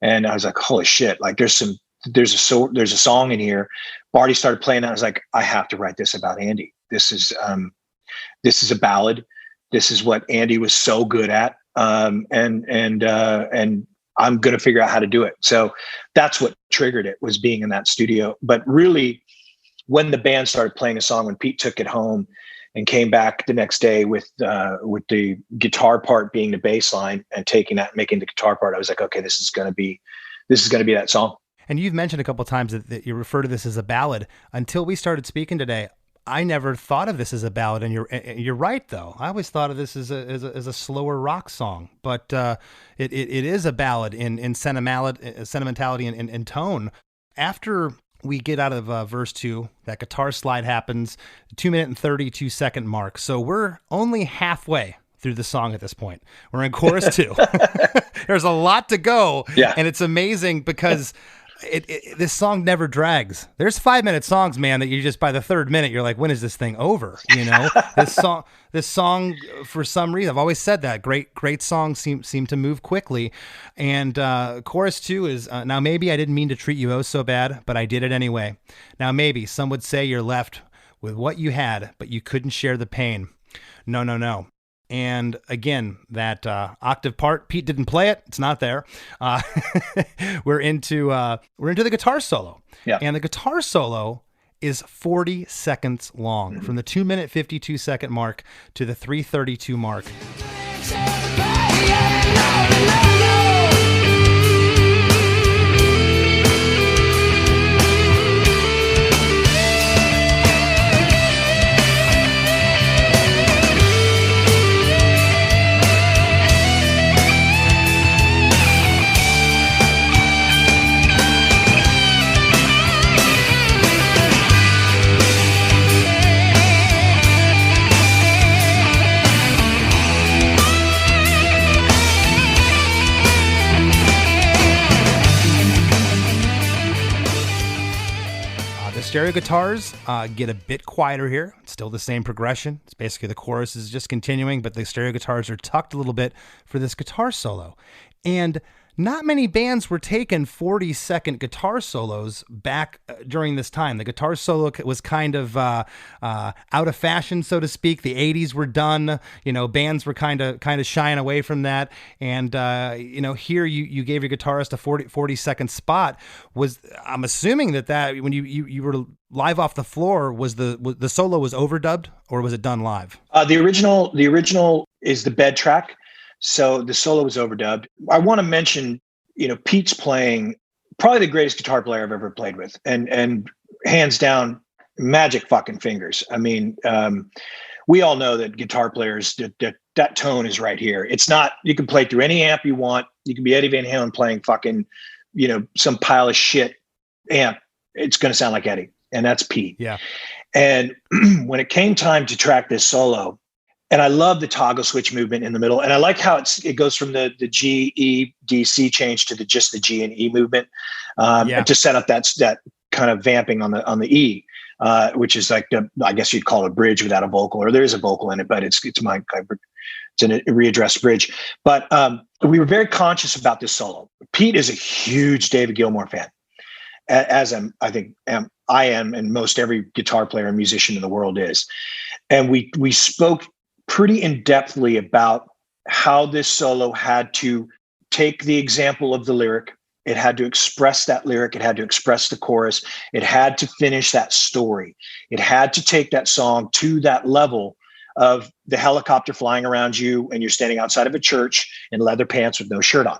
And I was like, holy shit, like there's a song in here. Barty started playing that. I was like, I have to write this about Andy. This is a ballad. This is what Andy was so good at. And I'm going to figure out how to do it. So that's what triggered it, was being in that studio. But really, when the band started playing a song, when Pete took it home and came back the next day with the guitar part being the bass line and taking that and making the guitar part, I was like, okay, this is going to be that song. And you've mentioned a couple of times that you refer to this as a ballad. Until we started speaking today, I never thought of this as a ballad, and you're right though. I always thought of this as a slower rock song, but it is a ballad in sentimentality and tone. After we get out of verse 2, that guitar slide happens, 2 minute and 32 second mark. So we're only halfway through the song at this point. We're in chorus 2. There's a lot to go, and it's amazing because this song never drags. There's 5-minute songs, man, that you just by the third minute you're like, when is this thing over? This song for some reason, I've always said that great songs seem to move quickly. And chorus 2 is now maybe I didn't mean to treat you oh so bad, but I did it anyway. Now maybe some would say you're left with what you had, but you couldn't share the pain. No. And again, that octave part, Pete didn't play it. It's not there. We're into the guitar solo. Yeah. And the guitar solo is 40 seconds long, from the 2 minute 52 second mark to the 3:32 mark. Stereo guitars get a bit quieter here. It's still the same progression. It's basically the chorus is just continuing, but the stereo guitars are tucked a little bit for this guitar solo. And not many bands were taking 40-second guitar solos back during this time. The guitar solo was kind of out of fashion, so to speak. The 80s were done. Bands were kind of shying away from that. And here you gave your guitarist a 40-second spot. I'm assuming that when you were live off the floor, was the solo was overdubbed, or was it done live? The original is the bed track. So the solo was overdubbed. I want to mention, Pete's playing probably the greatest guitar player I've ever played with, and hands down, magic fucking fingers. I mean, we all know that guitar players, that tone is right here. It's not, you can play through any amp you want. You can be Eddie Van Halen playing fucking, some pile of shit amp. It's going to sound like Eddie, and that's Pete. Yeah. And when it came time to track this solo, and I love the toggle switch movement in the middle. And I like how it goes from the G, E, D, C change to just the G and E movement to set up that kind of vamping on the E, which is like I guess you'd call it a bridge without a vocal, or there is a vocal in it, but it's a readdressed bridge. But we were very conscious about this solo. Pete is a huge David Gilmour fan, as I am, and most every guitar player and musician in the world is. And we spoke pretty in-depthly about how this solo had to take the example of the lyric. It had to express that lyric. It had to express the chorus. It had to finish that story. It had to take that song to that level of the helicopter flying around you and you're standing outside of a church in leather pants with no shirt on,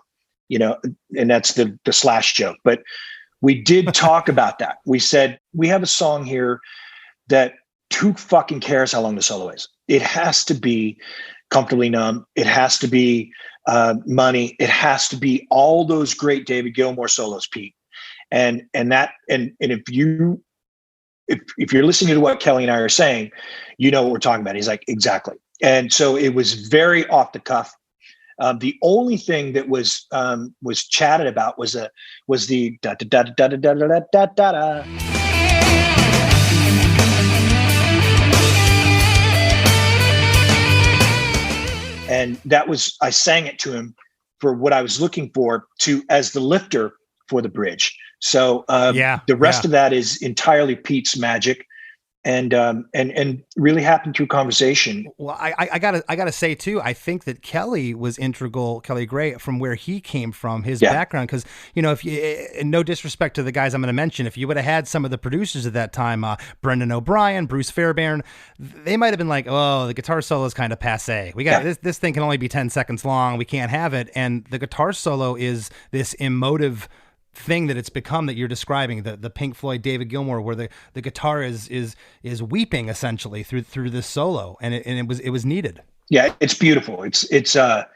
and that's the Slash joke. But we did talk about that. We said, we have a song here that who fucking cares how long the solo is? It has to be Comfortably Numb. It has to be Money. It has to be all those great David Gilmour solos, Pete. And if you're listening to what Kelly and I are saying, you know what we're talking about. He's like, exactly. And so it was very off the cuff. The only thing that was chatted about was the da da da da da da da da da. And I sang it to him for what I was looking for as the lifter for the bridge. So the rest of that is entirely Pete's magic, and really happened through conversation. Well, I gotta say too, I think that Kelly was integral, Kelly Gray, from where he came from, his background. Because if you, and no disrespect to the guys I'm going to mention, if you would have had some of the producers at that time, Brendan O'Brien, Bruce Fairbairn, they might have been like, oh, the guitar solo is kind of passe. We got this thing can only be 10 seconds long. We can't have it. And the guitar solo is this emotive thing that it's become, that you're describing, the Pink Floyd David Gilmour, where the guitar is weeping essentially through this solo, and it was needed. Yeah, it's beautiful. It's one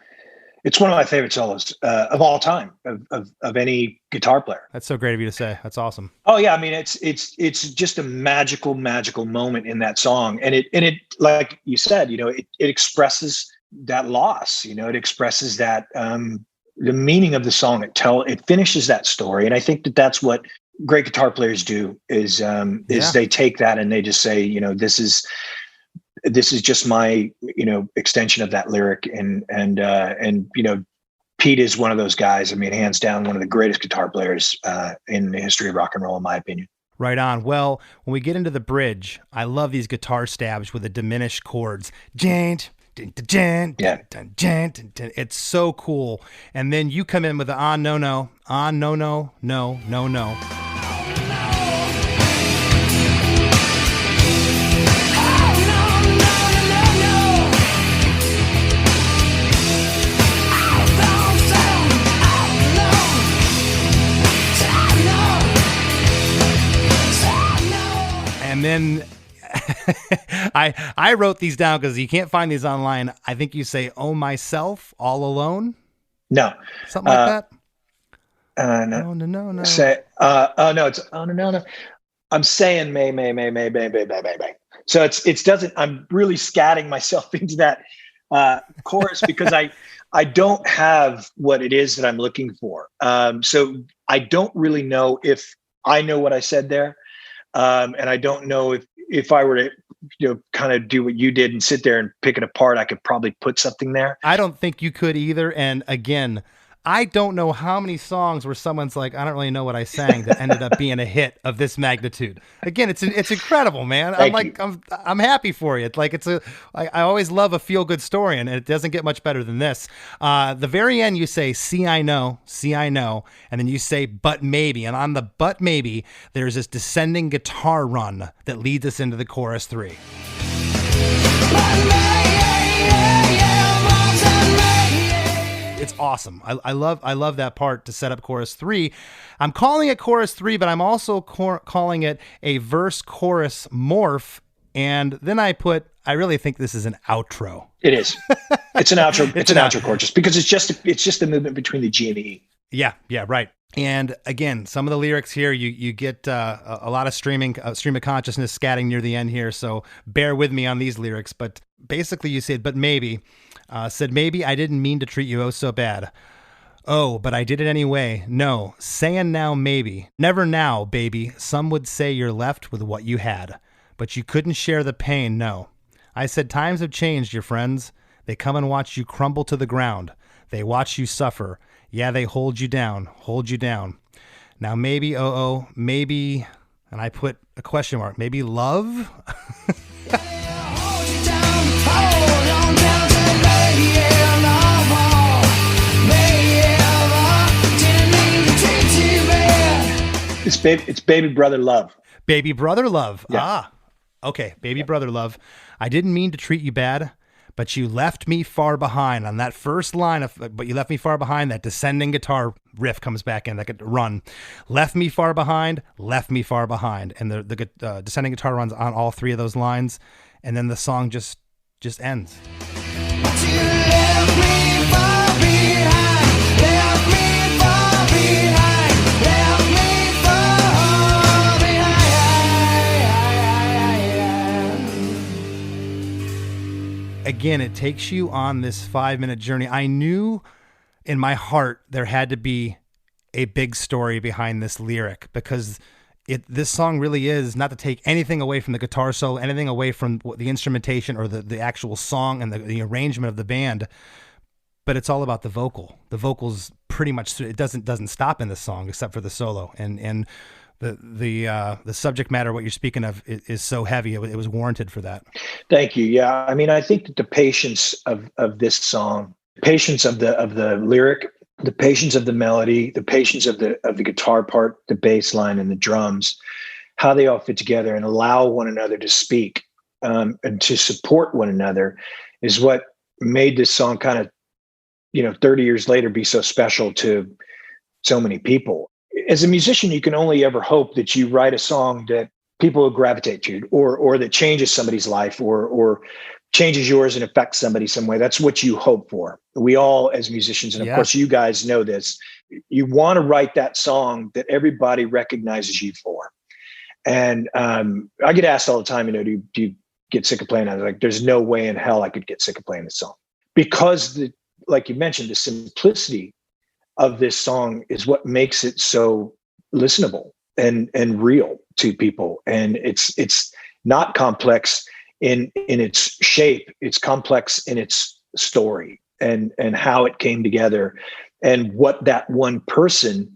of my favorite solos of all time of any guitar player. That's so great of you to say. That's awesome. Oh yeah, I mean it's just a magical moment in that song, and it like you said, it expresses that loss. It expresses that. The meaning of the song, it finishes that story. And I think that's what great guitar players do is they take that and they just say, this is just my, extension of that lyric. And Pete is one of those guys. I mean, hands down, one of the greatest guitar players in the history of rock and roll, in my opinion. Right on. Well, when we get into the bridge, I love these guitar stabs with the diminished chords. It's so cool. And then you come in with the no, no, no, no, no, no. And then I wrote these down because you can't find these online. I think you say, "Oh myself, all alone." No, Something like that. No. Oh no. Say, no, it's oh no. I'm saying may. So it's doesn't. I'm really scatting myself into that chorus because I don't have what it is that I'm looking for. So I don't really know if I know what I said there, and I don't know if I were to kind of do what you did and sit there and pick it apart, I could probably put something there. I don't think you could either. And again, I don't know how many songs where someone's like, I don't really know what I sang that ended up being a hit of this magnitude. Again, it's incredible, man. I'm happy for you. I always love a feel good story, and it doesn't get much better than this. The very end, you say, see, I know, and then you say, but maybe. And on the but maybe, there's this descending guitar run that leads us into the chorus 3. It's awesome. I love that part to set up chorus 3. I'm calling it chorus 3, but I'm also calling it a verse chorus morph. And then I really think this is an outro. It is. It's an outro. it's an outro chord just because it's just the movement between the G and the E. Yeah, right. And again, some of the lyrics here, you get a lot of stream of consciousness scatting near the end here. So bear with me on these lyrics. But basically you said, but maybe. Said, maybe I didn't mean to treat you oh so bad. Oh, but I did it anyway. No, saying now maybe. Never now, baby. Some would say you're left with what you had. But you couldn't share the pain, no. I said times have changed, your friends. They come and watch you crumble to the ground. They watch you suffer. Yeah, they hold you down. Now maybe, maybe, and I put a question mark, maybe love? It's baby brother love. Baby brother love. Yeah. Ah, okay. Baby brother love. I didn't mean to treat you bad, but you left me far behind. On that first line but you left me far behind, that descending guitar riff comes back in, that could run. Left me far behind. And the descending guitar runs on all 3 of those lines. And then the song just ends. Again, it takes you on this 5-minute journey. I knew in my heart there had to be a big story behind this lyric because this song really is, not to take anything away from the guitar solo, anything away from the instrumentation or the actual song and the arrangement of the band, but it's all about the vocal. The vocals pretty much, it doesn't stop in this song except for the solo. And the subject matter, what you're speaking of, is so heavy. It was warranted for that. Thank you. Yeah. I mean, I think that the patience of this song, patience of the lyric, the patience of the melody, the patience of the guitar part, the bass line and the drums, how they all fit together and allow one another to speak and to support one another is what made this song kind of, 30 years later be so special to so many people. As a musician, you can only ever hope that you write a song that people will gravitate to, or that changes somebody's life, or changes yours and affects somebody some way. That's what you hope for. We all, as musicians, and of course you guys know this, you want to write that song that everybody recognizes you for. And I get asked all the time, do you get sick of playing? I was like, there's no way in hell I could get sick of playing this song, because like you mentioned, the simplicity of this song is what makes it so listenable and real to people. And it's not complex in its shape. It's complex in its story and how it came together and what that one person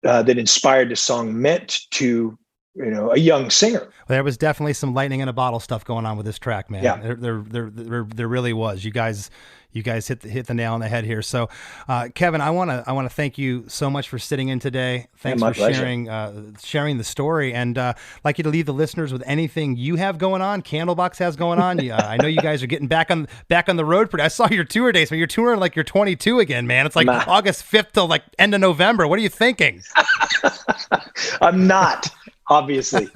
that inspired the song meant to, a young singer. Well, there was definitely some lightning in a bottle stuff going on with this track, man. Yeah. There really was. You guys hit the nail on the head here. So, Kevin, I want to thank you so much for sitting in today. Thanks for sharing the story, and I'd like you to leave the listeners with anything you have going on. Candlebox has going on. I know you guys are getting back on the road. I saw your tour dates. I mean, you're touring like you're 22 again, man. It's like August 5th till like end of November. What are you thinking? I'm not. Obviously.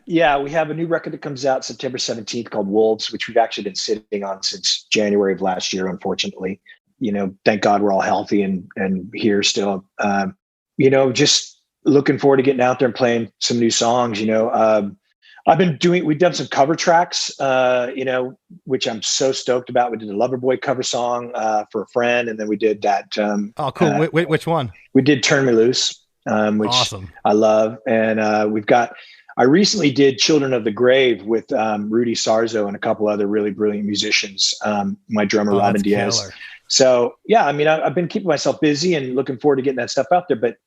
Yeah, we have a new record that comes out September 17th called Wolves, which we've actually been sitting on since January of last year, unfortunately. Thank God we're all healthy and here still. Just looking forward to getting out there and playing some new songs. We've done some cover tracks, which I'm so stoked about. We did a Loverboy cover song for a friend, and then we did that. Oh, cool. Which one? We did Turn Me Loose, which awesome. I love. And I recently did Children of the Grave with Rudy Sarzo and a couple other really brilliant musicians, my drummer, Robin Diaz. Killer. So, yeah, I've been keeping myself busy and looking forward to getting that stuff out there. But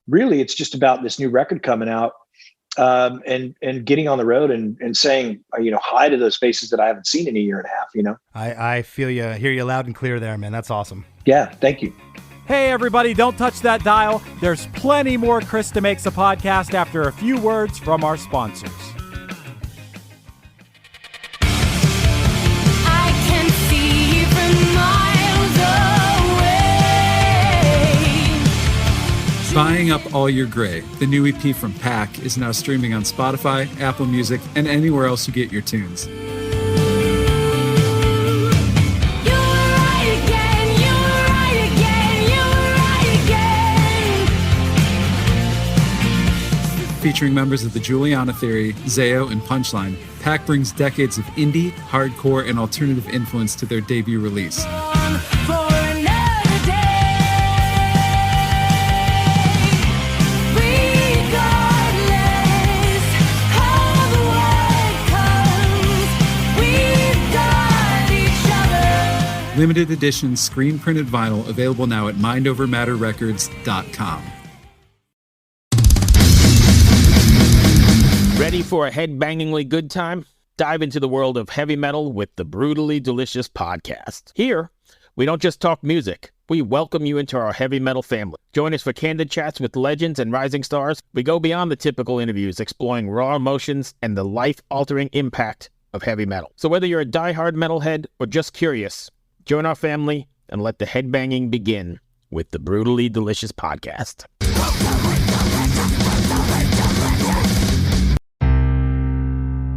really, it's just about this new record coming out. And getting on the road and saying, hi to those faces that I haven't seen in a year and a half, I feel you, hear you loud and clear there, man. That's awesome. Yeah. Thank you. Hey, everybody, don't touch that dial. There's plenty more Chris DeMakes a Podcast after a few words from our sponsors. I can see from miles away. Buying Up All Your Gray, the new EP from Pack, is now streaming on Spotify, Apple Music, and anywhere else you get your tunes. Featuring members of the Juliana Theory, Zayo, and Punchline, Pack brings decades of indie, hardcore, and alternative influence to their debut release. Limited edition screen printed vinyl available now at mindovermatterrecords.com. Ready for a head-bangingly good time? Dive into the world of heavy metal with the Brutally Delicious Podcast. Here, we don't just talk music. We welcome you into our heavy metal family. Join us for candid chats with legends and rising stars. We go beyond the typical interviews, exploring raw emotions and the life-altering impact of heavy metal. So whether you're a diehard metalhead or just curious, join our family and let the headbanging begin with the Brutally Delicious Podcast.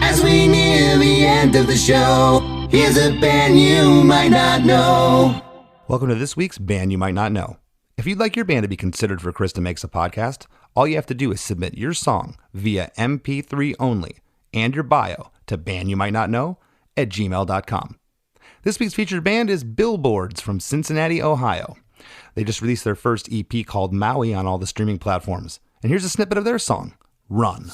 As we near the end of the show, here's a band you might not know. Welcome to this week's Band You Might Not Know. If you'd like your band to be considered for Chris DeMakes a Podcast, all you have to do is submit your song via MP3 only and your bio to bandyoumightnotknow@gmail.com. This week's featured band is Billboards from Cincinnati, Ohio. They just released their first EP called Maui on all the streaming platforms. And here's a snippet of their song, Run.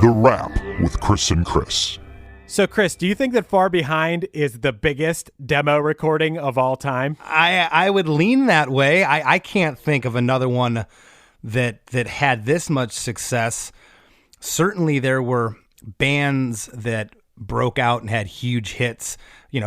The Wrap with Chris and Chris. So, Chris, do you think that Far Behind is the biggest demo recording of all time? I would lean that way. I can't think of another one that had this much success. Certainly there were bands that broke out and had huge hits.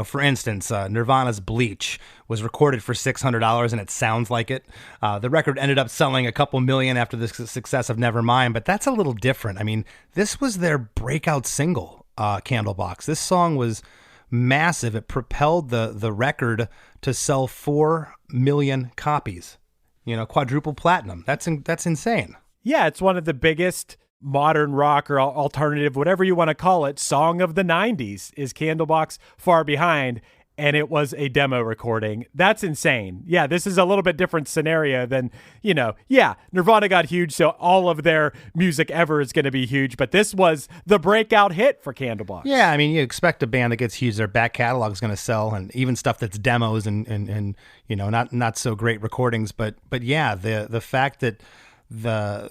For instance, Nirvana's Bleach was recorded for $600 and it sounds like it. The record ended up selling a couple million after the success of Nevermind, but that's a little different. I mean, this was their breakout single. Candlebox. This song was massive. It propelled the record to sell 4 million copies. Quadruple platinum. That's insane. Yeah, it's one of the biggest modern rock or alternative, whatever you want to call it, song of the 90s is Candlebox Far Behind, and it was a demo recording. That's insane. Yeah, this is a little bit different scenario than, Nirvana got huge, so all of their music ever is going to be huge, but this was the breakout hit for Candlebox. Yeah, I mean, you expect a band that gets huge, their back catalog is going to sell, and even stuff that's demos and not so great recordings, but yeah, the fact that the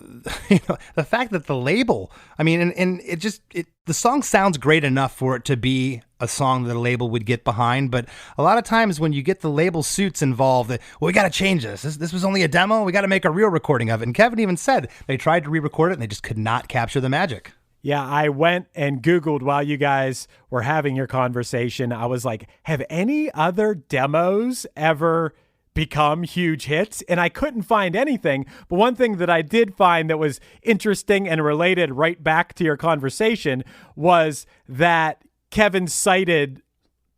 fact that the label, I mean, and the song sounds great enough for it to be a song that a label would get behind, but a lot of times when you get the label suits involved, we got to change this was only a demo, we got to make a real recording of it. And Kevin even said they tried to re-record it and they just could not capture the magic. Yeah, I went and Googled while you guys were having your conversation. I was like, have any other demos ever become huge hits? And I couldn't find anything. But one thing that I did find that was interesting and related right back to your conversation was that Kevin cited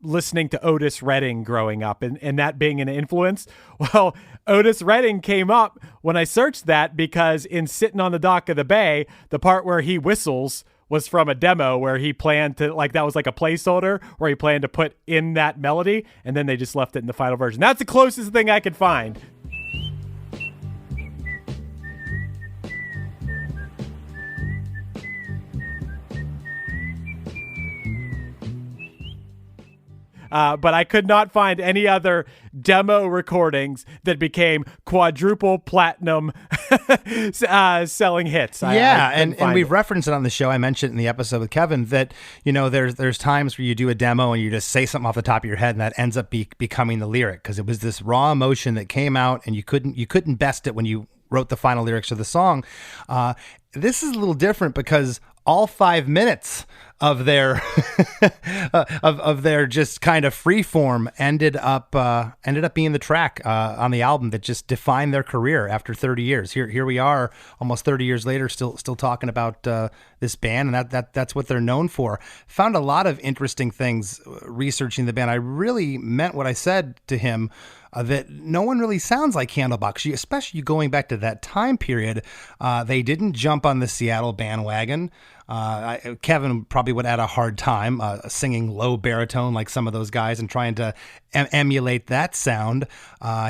listening to Otis Redding growing up and that being an influence. Well, Otis Redding came up when I searched that because in Sitting on the Dock of the Bay, the part where he whistles was from a demo where he planned to, like, that was like a placeholder where he planned to put in that melody, and then they just left it in the final version. That's the closest thing I could find. But I could not find any other demo recordings that became quadruple platinum selling hits. And we've referenced it on the show. I mentioned in the episode with Kevin that, you know, there's times where you do a demo and you just say something off the top of your head and that ends up becoming the lyric because it was this raw emotion that came out and you couldn't best it when you wrote the final lyrics of the song. This is a little different because all 5 minutes of their of their just kind of free form ended up being the track on the album that just defined their career after 30 years. Here we are, almost 30 years later, still talking about this band, and that's what they're known for. Found a lot of interesting things researching the band. I really meant what I said to him. That no one really sounds like Candlebox, especially going back to that time period. They didn't jump on the Seattle bandwagon. Kevin probably would have had a hard time singing low baritone like some of those guys and trying to emulate that sound.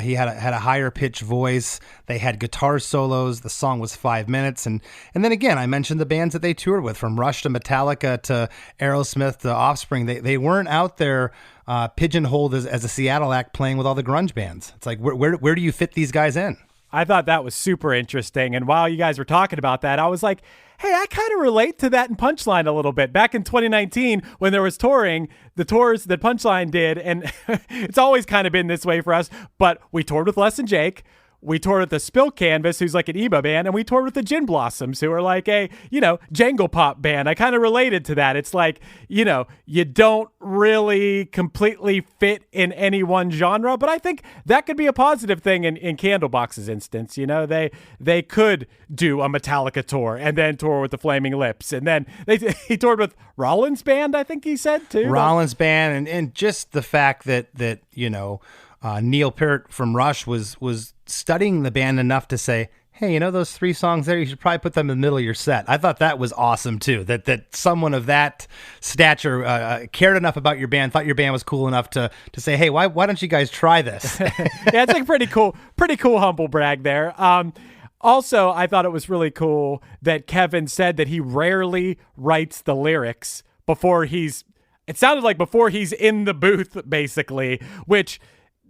He had a higher pitched voice. They had guitar solos. The song was 5 minutes. And then again, I mentioned the bands that they toured with, from Rush to Metallica to Aerosmith to Offspring. They weren't out there pigeonholed as a Seattle act playing with all the grunge bands. It's like, where do you fit these guys in? I thought that was super interesting. And while you guys were talking about that, I was like, hey, I kind of relate to that in Punchline a little bit. Back in 2019, when there was touring, the tours that Punchline did, and it's always kind of been this way for us, but we toured with Les and Jake. We toured with the Spill Canvas, who's like an emo band, and we toured with the Gin Blossoms, who are like a, jangle pop band. I kind of related to that. It's like, you don't really completely fit in any one genre, but I think that could be a positive thing in Candlebox's instance. They could do a Metallica tour and then tour with the Flaming Lips, and then he toured with Rollins Band, I think he said too. Rollins Band, and just the fact that Neil Peart from Rush was studying the band enough to say, hey, those 3 songs there, you should probably put them in the middle of your set. I thought that was awesome too, that someone of that stature cared enough about your band, thought your band was cool enough to say, hey, why don't you guys try this? Yeah, it's like pretty cool humble brag there. Also, I thought it was really cool that Kevin said that he rarely writes the lyrics before he's in the booth, basically, which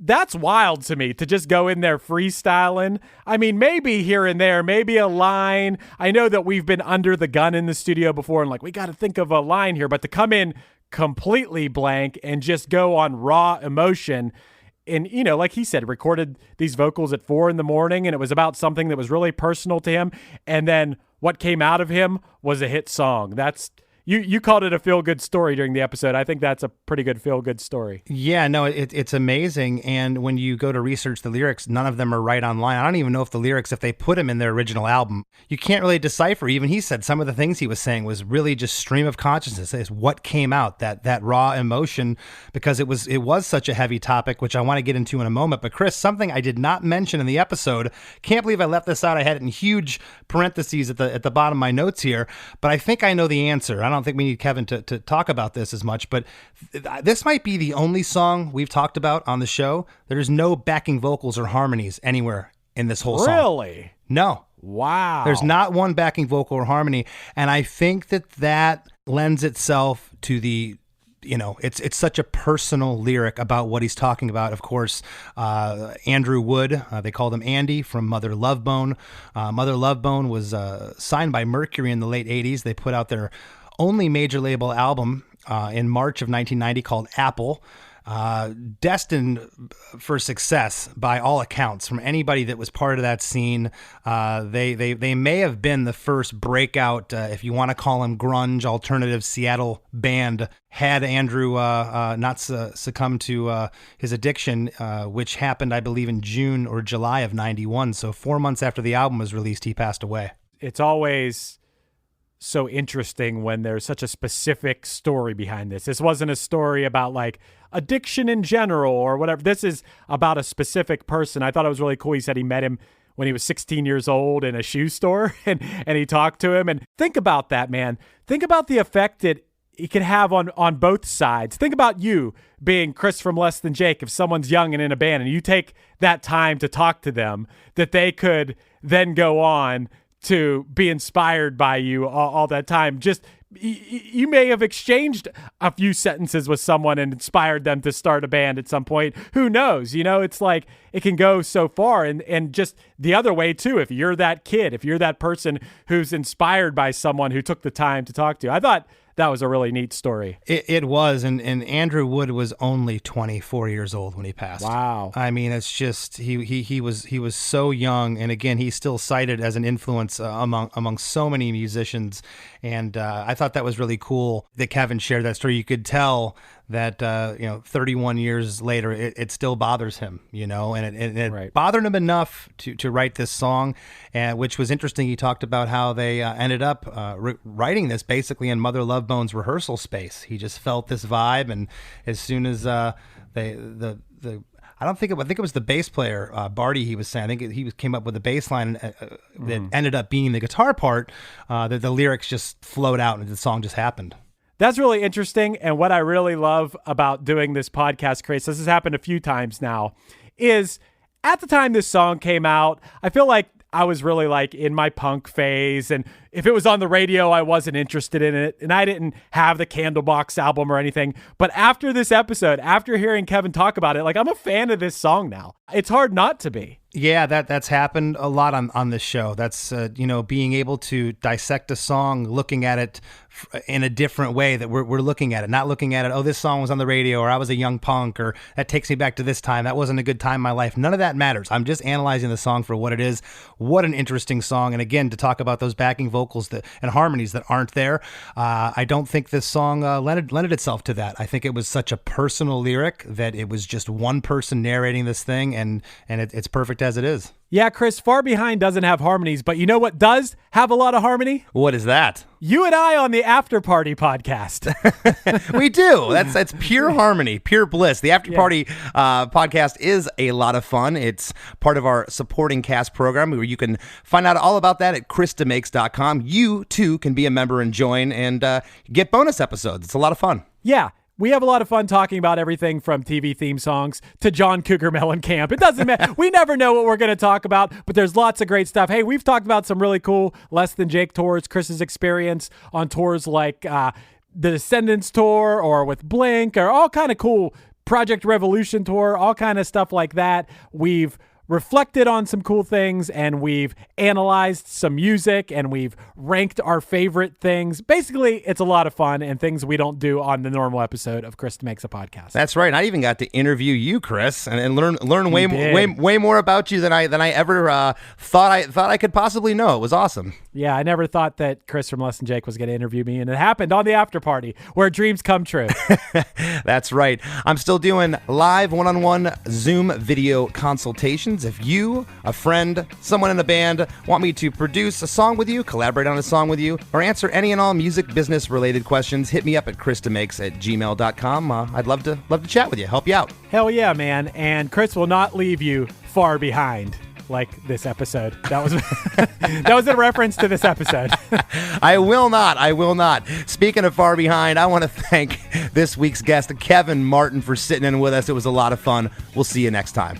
that's wild to me, to just go in there freestyling. I mean, maybe here and there, maybe a line. I know that we've been under the gun in the studio before and we got to think of a line here, but to come in completely blank and just go on raw emotion. And, like he said, recorded these vocals at 4 a.m. and it was about something that was really personal to him. And then what came out of him was a hit song. You called it a feel-good story during the episode. I think that's a pretty good feel-good story. Yeah, no, it's amazing. And when you go to research the lyrics, none of them are right online. I don't even know if the lyrics, if they put them in their original album, you can't really decipher. Even he said some of the things he was saying was really just stream of consciousness. It's what came out, that raw emotion, because it was such a heavy topic, which I want to get into in a moment. But Chris, something I did not mention in the episode, can't believe I left this out. I had it in huge parentheses at the bottom of my notes here, but I think I know the answer. I don't think we need Kevin to talk about this as much, but this might be the only song we've talked about on the show. There's no backing vocals or harmonies anywhere in this whole song. Really? No. Wow. There's not one backing vocal or harmony. And I think that lends itself to the, it's such a personal lyric about what he's talking about. Of course, Andrew Wood, they called him Andy, from Mother Love Bone. Mother Love Bone was signed by Mercury in the late 80s. They put out their only major label album in March of 1990 called Apple. destined for success by all accounts from anybody that was part of that scene. They may have been the first breakout, if you want to call them grunge alternative Seattle band, had Andrew not succumbed to his addiction, which happened, I believe, in June or July of '91. So 4 months after the album was released, he passed away. It's always so interesting when there's such a specific story behind this. This wasn't a story about like addiction in general or whatever. This is about a specific person. I thought it was really cool. He said he met him when he was 16 years old in a shoe store and he talked to him. And think about that, man. Think about the effect that it can have on both sides. Think about you being Chris from Less Than Jake. If someone's young and in a band and you take that time to talk to them, that they could then go on to be inspired by you all that time. Just you may have exchanged a few sentences with someone and inspired them to start a band at some point. Who knows? You know, it's like it can go so far. And just the other way too, if you're that kid, if you're that person who's inspired by someone who took the time to talk to you. I thought that was a really neat story. It was, and Andrew Wood was only 24 years old when he passed. Wow. I mean, it's just he was so young, and again, he's still cited as an influence among so many musicians. And I thought that was really cool that Kevin shared that story. You could tell that 31 years later, it still bothers him, and it Right. bothered him enough to write this song, which was interesting. He talked about how they ended up writing this basically in Mother Love Bone's rehearsal space. He just felt this vibe, and as soon as I think it was the bass player, Barty, he was saying, I think he came up with a bass line that ended up being the guitar part, that the lyrics just flowed out and the song just happened. That's really interesting. And what I really love about doing this podcast, Chris, this has happened a few times now, is at the time this song came out, I feel like I was really like in my punk phase. And if it was on the radio, I wasn't interested in it. And I didn't have the Candlebox album or anything. But after this episode, after hearing Kevin talk about it, like I'm a fan of this song now. It's hard not to be. Yeah, that's happened a lot on this show. That's, being able to dissect a song, looking at it in a different way that we're looking at it, not looking at it, oh, this song was on the radio, or I was a young punk, or that takes me back to this time. That wasn't a good time in my life. None of that matters. I'm just analyzing the song for what it is. What an interesting song. And again, to talk about those backing vocals and harmonies that aren't there, I don't think this song lended itself to that. I think it was such a personal lyric that it was just one person narrating this thing, and it's perfect as it is. Yeah, Chris, Far Behind doesn't have harmonies, but you know what does have a lot of harmony? What is that? You and I on the After Party podcast. We do. That's pure harmony, pure bliss. The After Party podcast is a lot of fun. It's part of our supporting cast program, where you can find out all about that at chrisdemakes.com. You, too, can be a member and join and get bonus episodes. It's a lot of fun. Yeah. We have a lot of fun talking about everything from TV theme songs to John Cougar Mellencamp. It doesn't matter. We never know what we're going to talk about, but there's lots of great stuff. Hey, we've talked about some really cool Less Than Jake tours, Chris's experience on tours like the Descendants tour or with Blink, or all kind of cool Project Revolution tour, all kind of stuff like that. We've reflected on some cool things, and we've analyzed some music, and we've ranked our favorite things. Basically, it's a lot of fun and things we don't do on the normal episode of Chris Makes a Podcast. That's right. I even got to interview you, Chris, and learn way more about you than I ever thought I could possibly know. It was awesome. Yeah, I never thought that Chris from Less Than Jake was going to interview me, and it happened on the After Party, where dreams come true. That's right. I'm still doing live one-on-one Zoom video consultations. If you, a friend, someone in a band, want me to produce a song with you, collaborate on a song with you, or answer any and all music business related questions, hit me up at chrisdemakes@gmail.com. I'd love to chat with you, help you out. Hell yeah, man. And Chris will not leave you far behind. Like this episode. That was that was a reference to this episode. I will not. Speaking of far behind, I want to thank this week's guest, Kevin Martin, for sitting in with us. It was a lot of fun. We'll see you next time.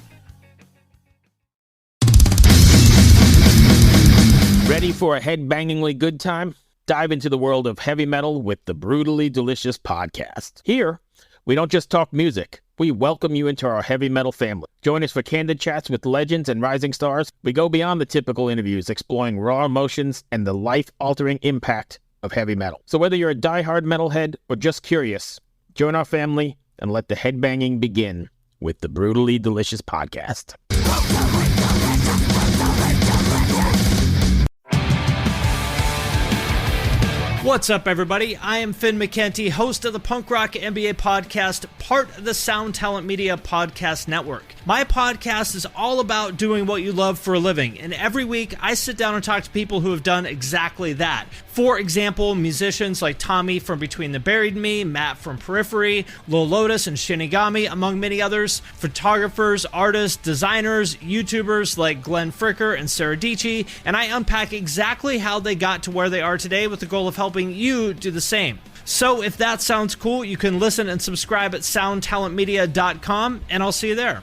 Ready for a head-bangingly good time? Dive into the world of heavy metal with the Brutally Delicious podcast. Here, we don't just talk music. We welcome you into our heavy metal family. Join us for candid chats with legends and rising stars. We go beyond the typical interviews, exploring raw emotions and the life-altering impact of heavy metal. So whether you're a diehard metalhead or just curious, join our family and let the headbanging begin with the Brutally Delicious Podcast. What's up, everybody? I am Finn McKenty, host of the Punk Rock NBA podcast, part of the Sound Talent Media Podcast Network. My podcast is all about doing what you love for a living, and every week I sit down and talk to people who have done exactly that. For example, musicians like Tommy from Between the Buried and Me, Matt from Periphery, Lil Lotus and Shinigami, among many others, photographers, artists, designers, YouTubers like Glenn Fricker and Sarah Dici, and I unpack exactly how they got to where they are today with the goal of helping you do the same. So if that sounds cool, you can listen and subscribe at soundtalentmedia.com, and I'll see you there.